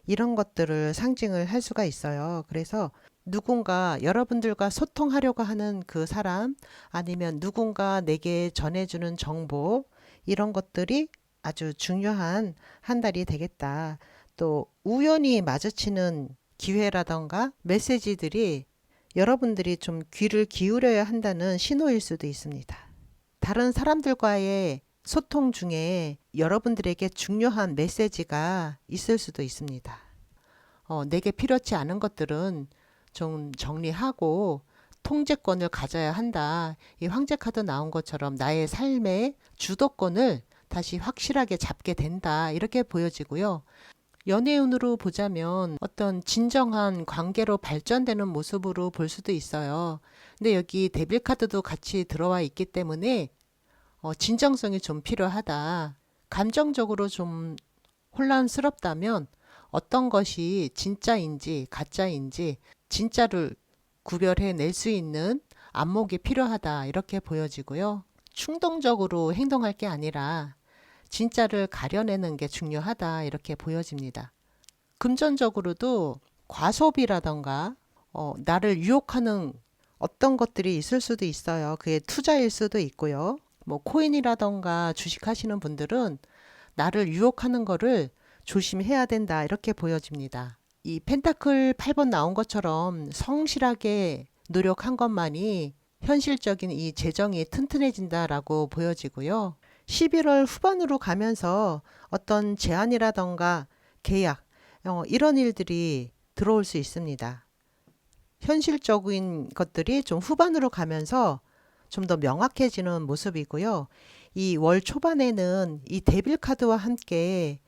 이런 것들을 상징을 할 수가 있어요. 그래서 누군가 여러분들과 소통하려고 하는 그 사람 아니면 누군가 내게 전해주는 정보 이런 것들이 아주 중요한 한 달이 되겠다. 또 우연히 마주치는 기회라던가 메시지들이 여러분들이 좀 귀를 기울여야 한다는 신호일 수도 있습니다. 다른 사람들과의 소통 중에 여러분들에게 중요한 메시지가 있을 수도 있습니다. 내게 필요치 않은 것들은 좀 정리하고 통제권을 가져야 한다. 이 황제 카드 나온 것처럼 나의 삶의 주도권을 다시 확실하게 잡게 된다. 이렇게 보여지고요. 연애운으로 보자면 어떤 진정한 관계로 발전되는 모습으로 볼 수도 있어요. 근데 여기 데빌 카드도 같이 들어와 있기 때문에 진정성이 좀 필요하다. 감정적으로 좀 혼란스럽다면 어떤 것이 진짜인지 가짜인지 진짜를 구별해낼 수 있는 안목이 필요하다. 이렇게 보여지고요. 충동적으로 행동할 게 아니라 진짜를 가려내는 게 중요하다. 이렇게 보여집니다. 금전적으로도 과소비라던가 나를 유혹하는 어떤 것들이 있을 수도 있어요. 그게 투자일 수도 있고요. 뭐 코인이라던가 주식 하시는 분들은 나를 유혹하는 거를 조심해야 된다. 이렇게 보여집니다. 이 펜타클 8번 나온 것처럼 성실하게 노력한 것만이 현실적인 이 재정이 튼튼해진다라고 보여지고요. 11월 후반으로 가면서 어떤 제안이라던가 계약 이런 일들이 들어올 수 있습니다. 현실적인 것들이 좀 후반으로 가면서 좀 더 명확해지는 모습이고요. 이 월 초반에는 이 데빌 카드와 함께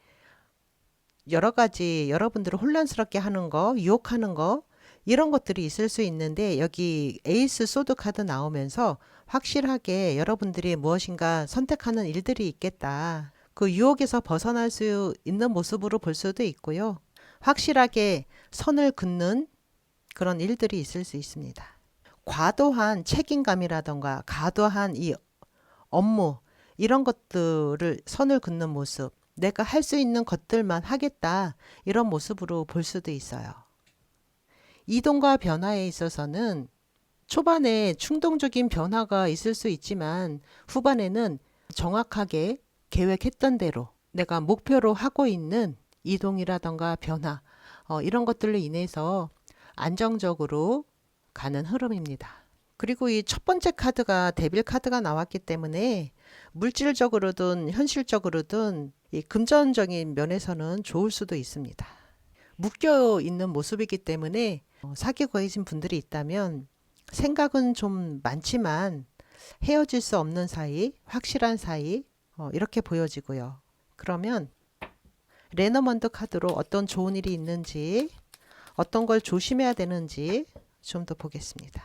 여러 가지 여러분들을 혼란스럽게 하는 거, 유혹하는 거 이런 것들이 있을 수 있는데 여기 에이스 소드 카드 나오면서 확실하게 여러분들이 무엇인가 선택하는 일들이 있겠다. 그 유혹에서 벗어날 수 있는 모습으로 볼 수도 있고요. 확실하게 선을 긋는 그런 일들이 있을 수 있습니다. 과도한 책임감이라던가 과도한 이 업무 이런 것들을 선을 긋는 모습 내가 할 수 있는 것들만 하겠다 이런 모습으로 볼 수도 있어요. 이동과 변화에 있어서는 초반에 충동적인 변화가 있을 수 있지만 후반에는 정확하게 계획했던 대로 내가 목표로 하고 있는 이동이라던가 변화 이런 것들로 인해서 안정적으로 가는 흐름입니다. 그리고 이 첫 번째 카드가 데빌 카드가 나왔기 때문에 물질적으로든 현실적으로든 이 금전적인 면에서는 좋을 수도 있습니다. 묶여 있는 모습이기 때문에 사귀고 계신 분들이 있다면 생각은 좀 많지만 헤어질 수 없는 사이, 확실한 사이 이렇게 보여지고요. 그러면 레너먼드 카드로 어떤 좋은 일이 있는지 어떤 걸 조심해야 되는지 좀 더 보겠습니다.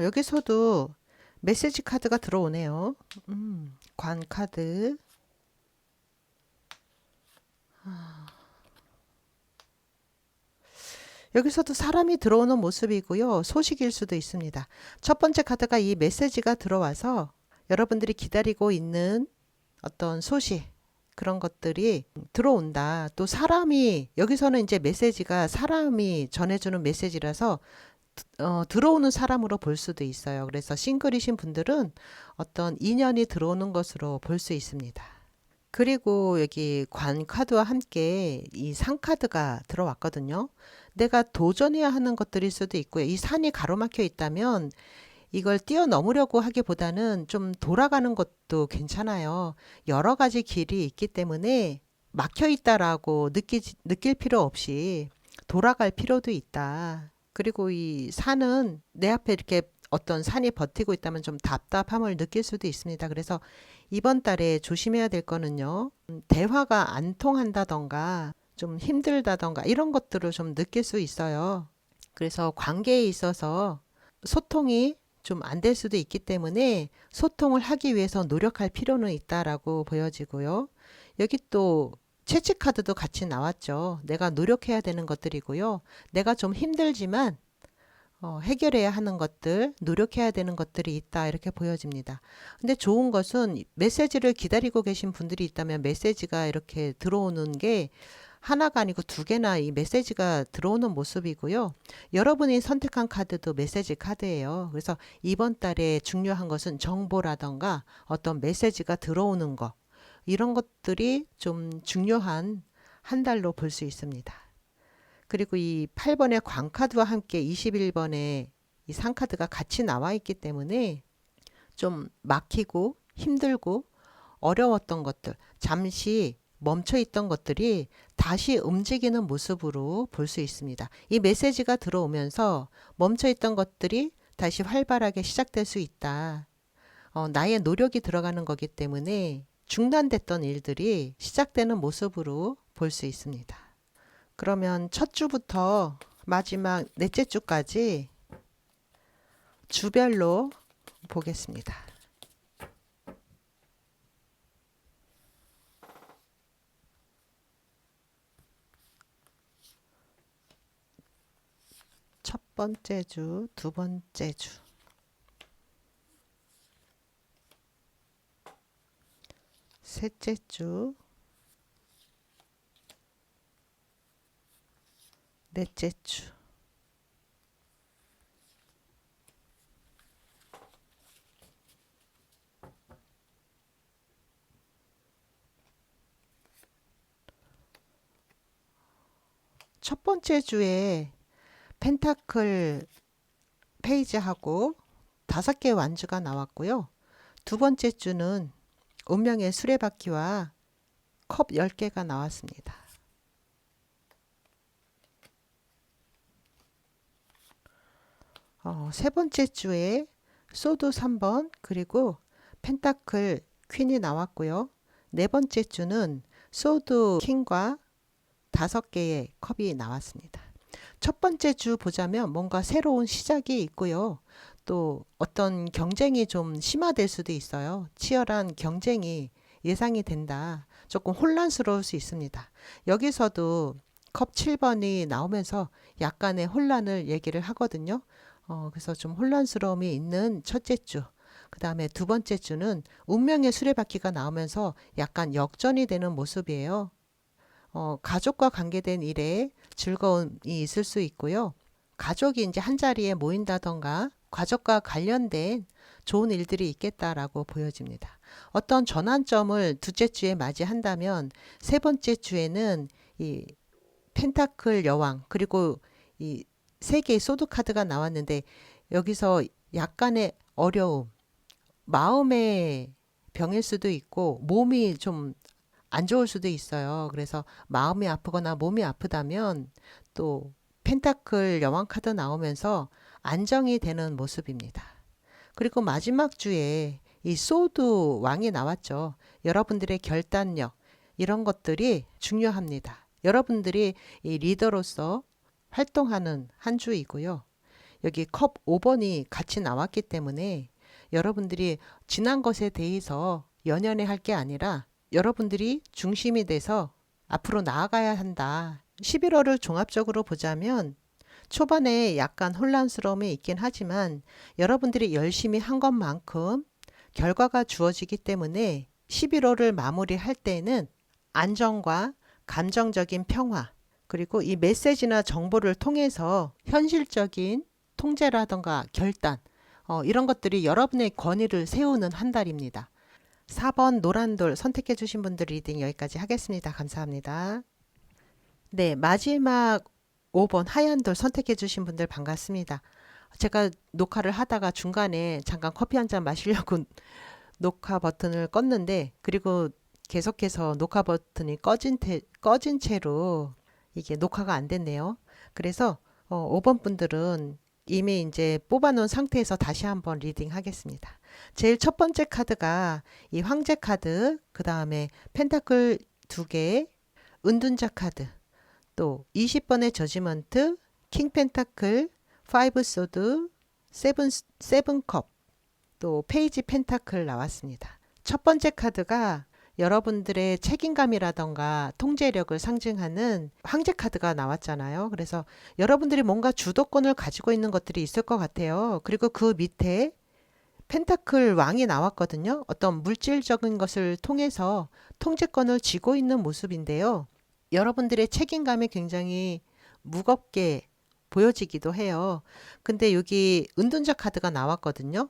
여기서도 메시지 카드가 들어오네요. 관 카드. 여기서도 사람이 들어오는 모습이고요. 소식일 수도 있습니다. 첫 번째 카드가 이 메시지가 들어와서 여러분들이 기다리고 있는 어떤 소식, 그런 것들이 들어온다. 또 사람이, 여기서는 이제 메시지가 사람이 전해주는 메시지라서 들어오는 사람으로 볼 수도 있어요. 그래서 싱글이신 분들은 어떤 인연이 들어오는 것으로 볼 수 있습니다. 그리고 여기 관 카드와 함께 이 산 카드가 들어왔거든요. 내가 도전해야 하는 것들일 수도 있고요. 이 산이 가로막혀 있다면 이걸 뛰어넘으려고 하기보다는 좀 돌아가는 것도 괜찮아요. 여러 가지 길이 있기 때문에 막혀 있다라고 느낄 필요 없이 돌아갈 필요도 있다. 그리고 이 산은 내 앞에 이렇게 어떤 산이 버티고 있다면 좀 답답함을 느낄 수도 있습니다. 그래서 이번 달에 조심해야 될 거는요. 대화가 안 통한다던가 좀 힘들다던가 이런 것들을 좀 느낄 수 있어요. 그래서 관계에 있어서 소통이 좀 안 될 수도 있기 때문에 소통을 하기 위해서 노력할 필요는 있다라고 보여지고요. 여기 또 채찍 카드도 같이 나왔죠. 내가 노력해야 되는 것들이고요. 내가 좀 힘들지만 해결해야 하는 것들, 노력해야 되는 것들이 있다 이렇게 보여집니다. 근데 좋은 것은 메시지를 기다리고 계신 분들이 있다면 메시지가 이렇게 들어오는 게 하나가 아니고 두 개나 이 메시지가 들어오는 모습이고요. 여러분이 선택한 카드도 메시지 카드예요. 그래서 이번 달에 중요한 것은 정보라던가 어떤 메시지가 들어오는 거, 이런 것들이 좀 중요한 한 달로 볼 수 있습니다. 그리고 이 8번의 광카드와 함께 21번의 이 상카드가 같이 나와 있기 때문에 좀 막히고 힘들고 어려웠던 것들, 잠시 멈춰 있던 것들이 다시 움직이는 모습으로 볼 수 있습니다. 이 메시지가 들어오면서 멈춰 있던 것들이 다시 활발하게 시작될 수 있다. 나의 노력이 들어가는 거기 때문에 중단됐던 일들이 시작되는 모습으로 볼 수 있습니다. 그러면 첫 주부터 마지막 넷째 주까지 주별로 보겠습니다. 첫 번째 주, 두 번째 주, 셋째 주, 넷째 주. 첫 번째 주에 펜타클 페이지하고 5개 완주가 나왔고요. 두 번째 주는 운명의 수레바퀴와 컵 10개가 나왔습니다. 세 번째 주에 소드 3번 그리고 펜타클 퀸이 나왔고요. 네 번째 주는 소드 킹과 5개의 컵이 나왔습니다. 첫 번째 주 보자면 뭔가 새로운 시작이 있고요. 또 어떤 경쟁이 좀 심화될 수도 있어요. 치열한 경쟁이 예상이 된다. 조금 혼란스러울 수 있습니다. 여기서도 컵 7번이 나오면서 약간의 혼란을 얘기를 하거든요. 그래서 좀 혼란스러움이 있는 첫째 주. 그 다음에 두 번째 주는 운명의 수레바퀴가 나오면서 약간 역전이 되는 모습이에요. 가족과 관계된 일에 즐거움이 있을 수 있고요. 가족이 이제 한 자리에 모인다던가 가족과 관련된 좋은 일들이 있겠다라고 보여집니다. 어떤 전환점을 둘째 주에 맞이한다면 세 번째 주에는 이 펜타클 여왕 그리고 이 세 개의 소드 카드가 나왔는데 여기서 약간의 어려움, 마음의 병일 수도 있고 몸이 좀 안 좋을 수도 있어요. 그래서 마음이 아프거나 몸이 아프다면 또 펜타클 여왕 카드 나오면서 안정이 되는 모습입니다. 그리고 마지막 주에 이 소드 왕이 나왔죠. 여러분들의 결단력 이런 것들이 중요합니다. 여러분들이 이 리더로서 활동하는 한 주이고요. 여기 컵 5번이 같이 나왔기 때문에 여러분들이 지난 것에 대해서 연연해 할 게 아니라 여러분들이 중심이 돼서 앞으로 나아가야 한다. 11월을 종합적으로 보자면 초반에 약간 혼란스러움이 있긴 하지만 여러분들이 열심히 한 것만큼 결과가 주어지기 때문에 11월을 마무리할 때는 안정과 감정적인 평화, 그리고 이 메시지나 정보를 통해서 현실적인 통제라던가 결단, 이런 것들이 여러분의 권위를 세우는 한 달입니다. 4번 노란돌 선택해 주신 분들 리딩 여기까지 하겠습니다. 감사합니다. 네, 마지막 5번 하얀 돌 선택해 주신 분들 반갑습니다. 제가 녹화를 하다가 중간에 잠깐 커피 한 잔 마시려고 녹화 버튼을 껐는데, 그리고 계속해서 녹화 버튼이 꺼진 채로 이게 녹화가 안 됐네요. 그래서 5번 분들은 이미 이제 뽑아놓은 상태에서 다시 한번 리딩 하겠습니다. 제일 첫 번째 카드가 이 황제 카드, 그 다음에 펜타클 2개, 은둔자 카드, 또 20번의 저지먼트, 킹 펜타클, 5 소드, 7 컵, 또 페이지 펜타클 나왔습니다. 첫 번째 카드가 여러분들의 책임감이라던가 통제력을 상징하는 황제 카드가 나왔잖아요. 그래서 여러분들이 뭔가 주도권을 가지고 있는 것들이 있을 것 같아요. 그리고 그 밑에 펜타클 왕이 나왔거든요. 어떤 물질적인 것을 통해서 통제권을 쥐고 있는 모습인데요. 여러분들의 책임감이 굉장히 무겁게 보여지기도 해요. 근데 여기 은둔자 카드가 나왔거든요.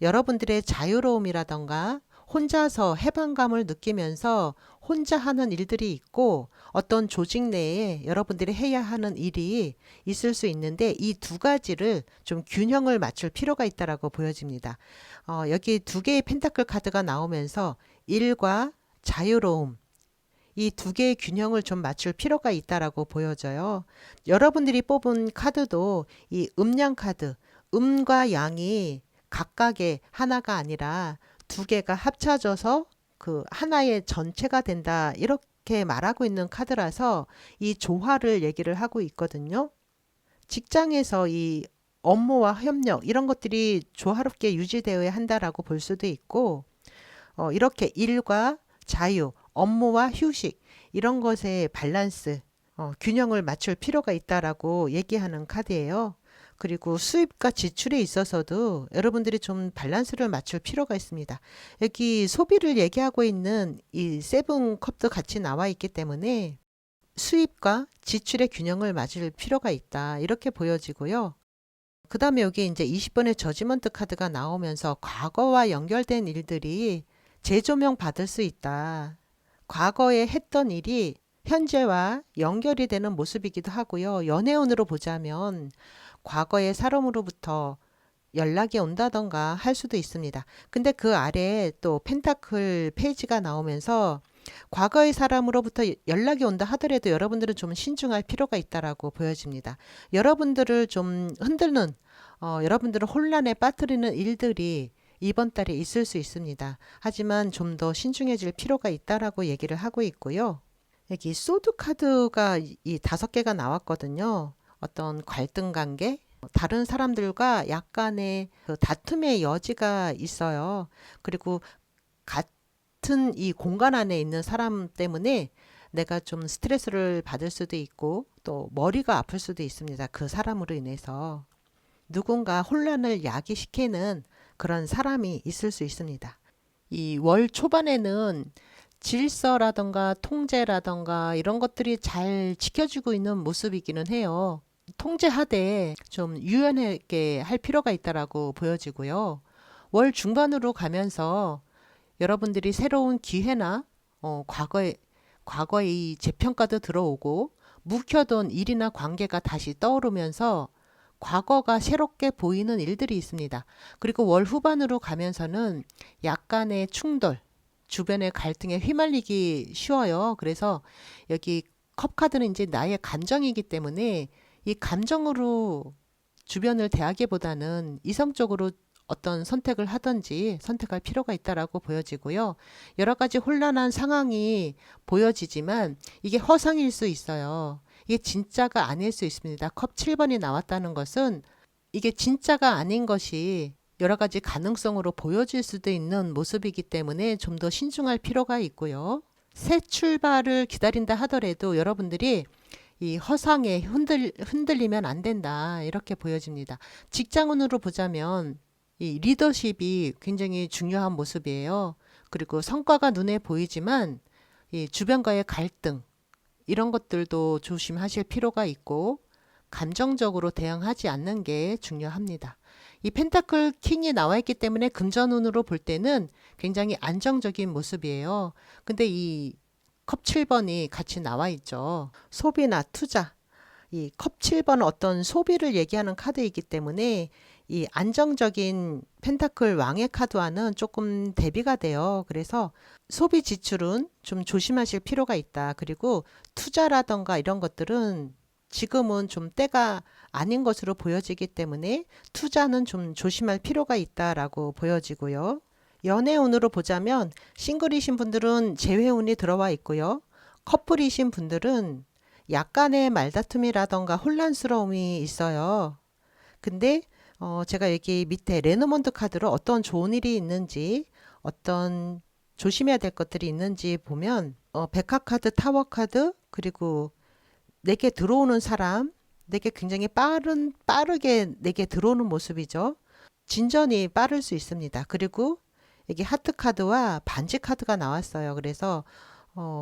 여러분들의 자유로움이라던가 혼자서 해방감을 느끼면서 혼자 하는 일들이 있고 어떤 조직 내에 여러분들이 해야 하는 일이 있을 수 있는데 이 두 가지를 좀 균형을 맞출 필요가 있다라고 보여집니다. 여기 두 개의 펜타클 카드가 나오면서 일과 자유로움, 이 두 개의 균형을 좀 맞출 필요가 있다라고 보여져요. 여러분들이 뽑은 카드도 이 음양 카드, 음과 양이 각각의 하나가 아니라 두 개가 합쳐져서 그 하나의 전체가 된다, 이렇게 말하고 있는 카드라서 이 조화를 얘기를 하고 있거든요. 직장에서 이 업무와 협력 이런 것들이 조화롭게 유지되어야 한다라고 볼 수도 있고, 이렇게 일과 자유, 업무와 휴식 이런 것의 밸런스, 균형을 맞출 필요가 있다라고 얘기하는 카드예요. 그리고 수입과 지출에 있어서도 여러분들이 좀 밸런스를 맞출 필요가 있습니다. 여기 소비를 얘기하고 있는 이 세븐 컵도 같이 나와 있기 때문에 수입과 지출의 균형을 맞을 필요가 있다, 이렇게 보여지고요. 그 다음에 여기 이제 20번의 저지먼트 카드가 나오면서 과거와 연결된 일들이 재조명 받을 수 있다. 과거에 했던 일이 현재와 연결이 되는 모습이기도 하고요. 연애운으로 보자면 과거의 사람으로부터 연락이 온다던가 할 수도 있습니다. 근데 그 아래에 또 펜타클 페이지가 나오면서 과거의 사람으로부터 연락이 온다 하더라도 여러분들은 좀 신중할 필요가 있다라고 보여집니다. 여러분들을 좀 흔드는, 여러분들을 혼란에 빠뜨리는 일들이 이번 달에 있을 수 있습니다. 하지만 좀 더 신중해질 필요가 있다라고 얘기를 하고 있고요. 여기 소드 카드가 이 5개가 나왔거든요. 어떤 갈등 관계, 다른 사람들과 약간의 그 다툼의 여지가 있어요. 그리고 같은 이 공간 안에 있는 사람 때문에 내가 좀 스트레스를 받을 수도 있고 또 머리가 아플 수도 있습니다. 그 사람으로 인해서 누군가 혼란을 야기시키는 그런 사람이 있을 수 있습니다. 이 월 초반에는 질서라던가 통제라던가 이런 것들이 잘 지켜지고 있는 모습이기는 해요. 통제하되 좀 유연하게 할 필요가 있다라고 보여지고요. 월 중반으로 가면서 여러분들이 새로운 기회나 과거의 이 재평가도 들어오고 묵혀둔 일이나 관계가 다시 떠오르면서 과거가 새롭게 보이는 일들이 있습니다. 그리고 월 후반으로 가면서는 약간의 충돌, 주변의 갈등에 휘말리기 쉬워요. 그래서 여기 컵 카드는 이제 나의 감정이기 때문에 이 감정으로 주변을 대하기보다는 이성적으로 어떤 선택을 하든지 선택할 필요가 있다라고 보여지고요. 여러 가지 혼란한 상황이 보여지지만 이게 허상일 수 있어요. 이게 진짜가 아닐 수 있습니다. 컵 7번이 나왔다는 것은 이게 진짜가 아닌 것이 여러 가지 가능성으로 보여질 수도 있는 모습이기 때문에 좀 더 신중할 필요가 있고요. 새 출발을 기다린다 하더라도 여러분들이 이 허상에 흔들리면 안 된다. 이렇게 보여집니다. 직장운으로 보자면 이 리더십이 굉장히 중요한 모습이에요. 그리고 성과가 눈에 보이지만 이 주변과의 갈등, 이런 것들도 조심하실 필요가 있고 감정적으로 대응하지 않는 게 중요합니다. 이 펜타클 킹이 나와 있기 때문에 금전운으로 볼 때는 굉장히 안정적인 모습이에요. 근데 이 컵 7번이 같이 나와 있죠. 소비나 투자. 이 컵 7번은 어떤 소비를 얘기하는 카드이기 때문에 이 안정적인 펜타클 왕의 카드와는 조금 대비가 돼요. 그래서 소비 지출은 좀 조심하실 필요가 있다. 그리고 투자라던가 이런 것들은 지금은 좀 때가 아닌 것으로 보여지기 때문에 투자는 좀 조심할 필요가 있다라고 보여지고요. 연애운으로 보자면 싱글이신 분들은 재회운이 들어와 있고요. 커플이신 분들은 약간의 말다툼이라던가 혼란스러움이 있어요. 근데 제가 여기 밑에 레노먼드 카드로 어떤 좋은 일이 있는지, 어떤 조심해야 될 것들이 있는지 보면 백화 카드, 타워 카드, 그리고 내게 들어오는 사람, 내게 굉장히 빠르게 내게 들어오는 모습이죠. 진전이 빠를 수 있습니다. 그리고 여기 하트 카드와 반지 카드가 나왔어요. 그래서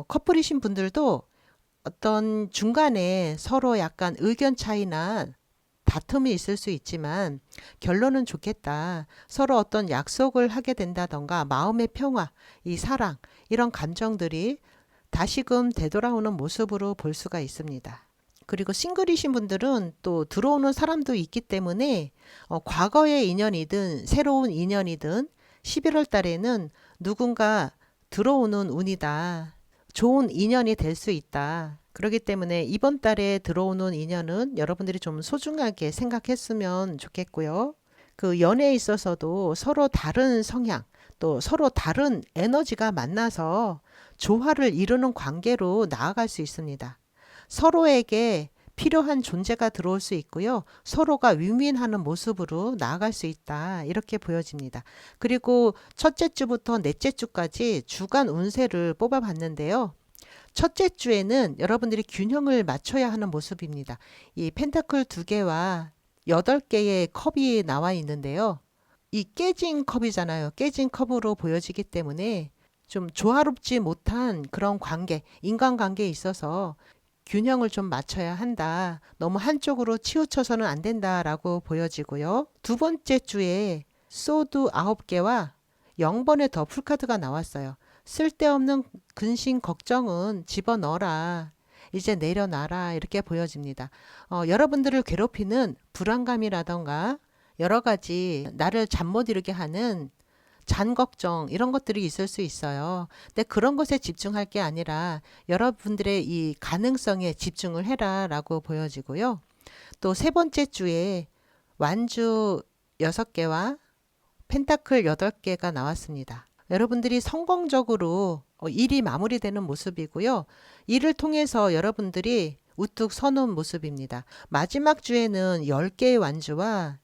커플이신 분들도 어떤 중간에 서로 약간 의견 차이나 다툼이 있을 수 있지만 결론은 좋겠다. 서로 어떤 약속을 하게 된다던가 마음의 평화, 이 사랑, 이런 감정들이 다시금 되돌아오는 모습으로 볼 수가 있습니다. 그리고 싱글이신 분들은 또 들어오는 사람도 있기 때문에 과거의 인연이든 새로운 인연이든 11월 달에는 누군가 들어오는 운이다. 좋은 인연이 될 수 있다. 그렇기 때문에 이번 달에 들어오는 인연은 여러분들이 좀 소중하게 생각했으면 좋겠고요. 그 연애에 있어서도 서로 다른 성향, 또 서로 다른 에너지가 만나서 조화를 이루는 관계로 나아갈 수 있습니다. 서로에게 필요한 존재가 들어올 수 있고요. 서로가 윈윈하는 모습으로 나아갈 수 있다. 이렇게 보여집니다. 그리고 첫째 주부터 넷째 주까지 주간 운세를 뽑아봤는데요. 첫째 주에는 여러분들이 균형을 맞춰야 하는 모습입니다. 이 펜타클 2개와 8개의 컵이 나와 있는데요. 이 깨진 컵이잖아요. 깨진 컵으로 보여지기 때문에 좀 조화롭지 못한 그런 관계, 인간관계에 있어서 균형을 좀 맞춰야 한다. 너무 한쪽으로 치우쳐서는 안 된다라고 보여지고요. 두 번째 주에 소드 9개와 0번의 더 풀카드가 나왔어요. 쓸데없는 근심 걱정은 집어넣어라. 이제 내려놔라. 이렇게 보여집니다. 여러분들을 괴롭히는 불안감이라던가 여러 가지 나를 잠 못 이루게 하는 잔 걱정 이런 것들이 있을 수 있어요. 근데 그런 것에 집중할 게 아니라 여러분들의 이 가능성에 집중을 해라라고 보여지고요. 또 세 번째 주에 완주 6개와 펜타클 8개가 나왔습니다. 여러분들이 성공적으로 일이 마무리되는 모습이고요. 이를 통해서 여러분들이 우뚝 서는 모습입니다. 마지막 주에는 10개의 완주와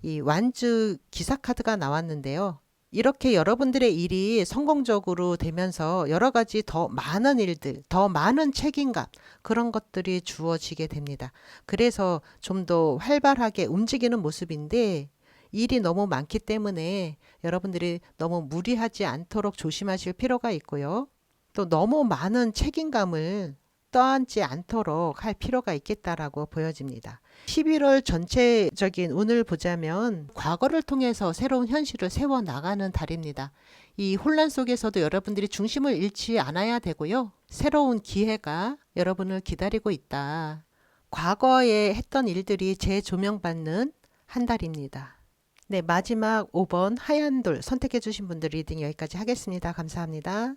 이 완주 기사 카드가 나왔는데요. 이렇게 여러분들의 일이 성공적으로 되면서 여러 가지 더 많은 일들, 더 많은 책임감, 그런 것들이 주어지게 됩니다. 그래서 좀 더 활발하게 움직이는 모습인데 일이 너무 많기 때문에 여러분들이 너무 무리하지 않도록 조심하실 필요가 있고요. 또 너무 많은 책임감을 떠안지 않도록 할 필요가 있겠다라고 보여집니다. 11월 전체적인 운을 보자면 과거를 통해서 새로운 현실을 세워나가는 달입니다. 이 혼란 속에서도 여러분들이 중심을 잃지 않아야 되고요. 새로운 기회가 여러분을 기다리고 있다. 과거에 했던 일들이 재조명받는 한 달입니다. 네, 마지막 5번 하얀 돌 선택해 주신 분들 리딩 여기까지 하겠습니다. 감사합니다.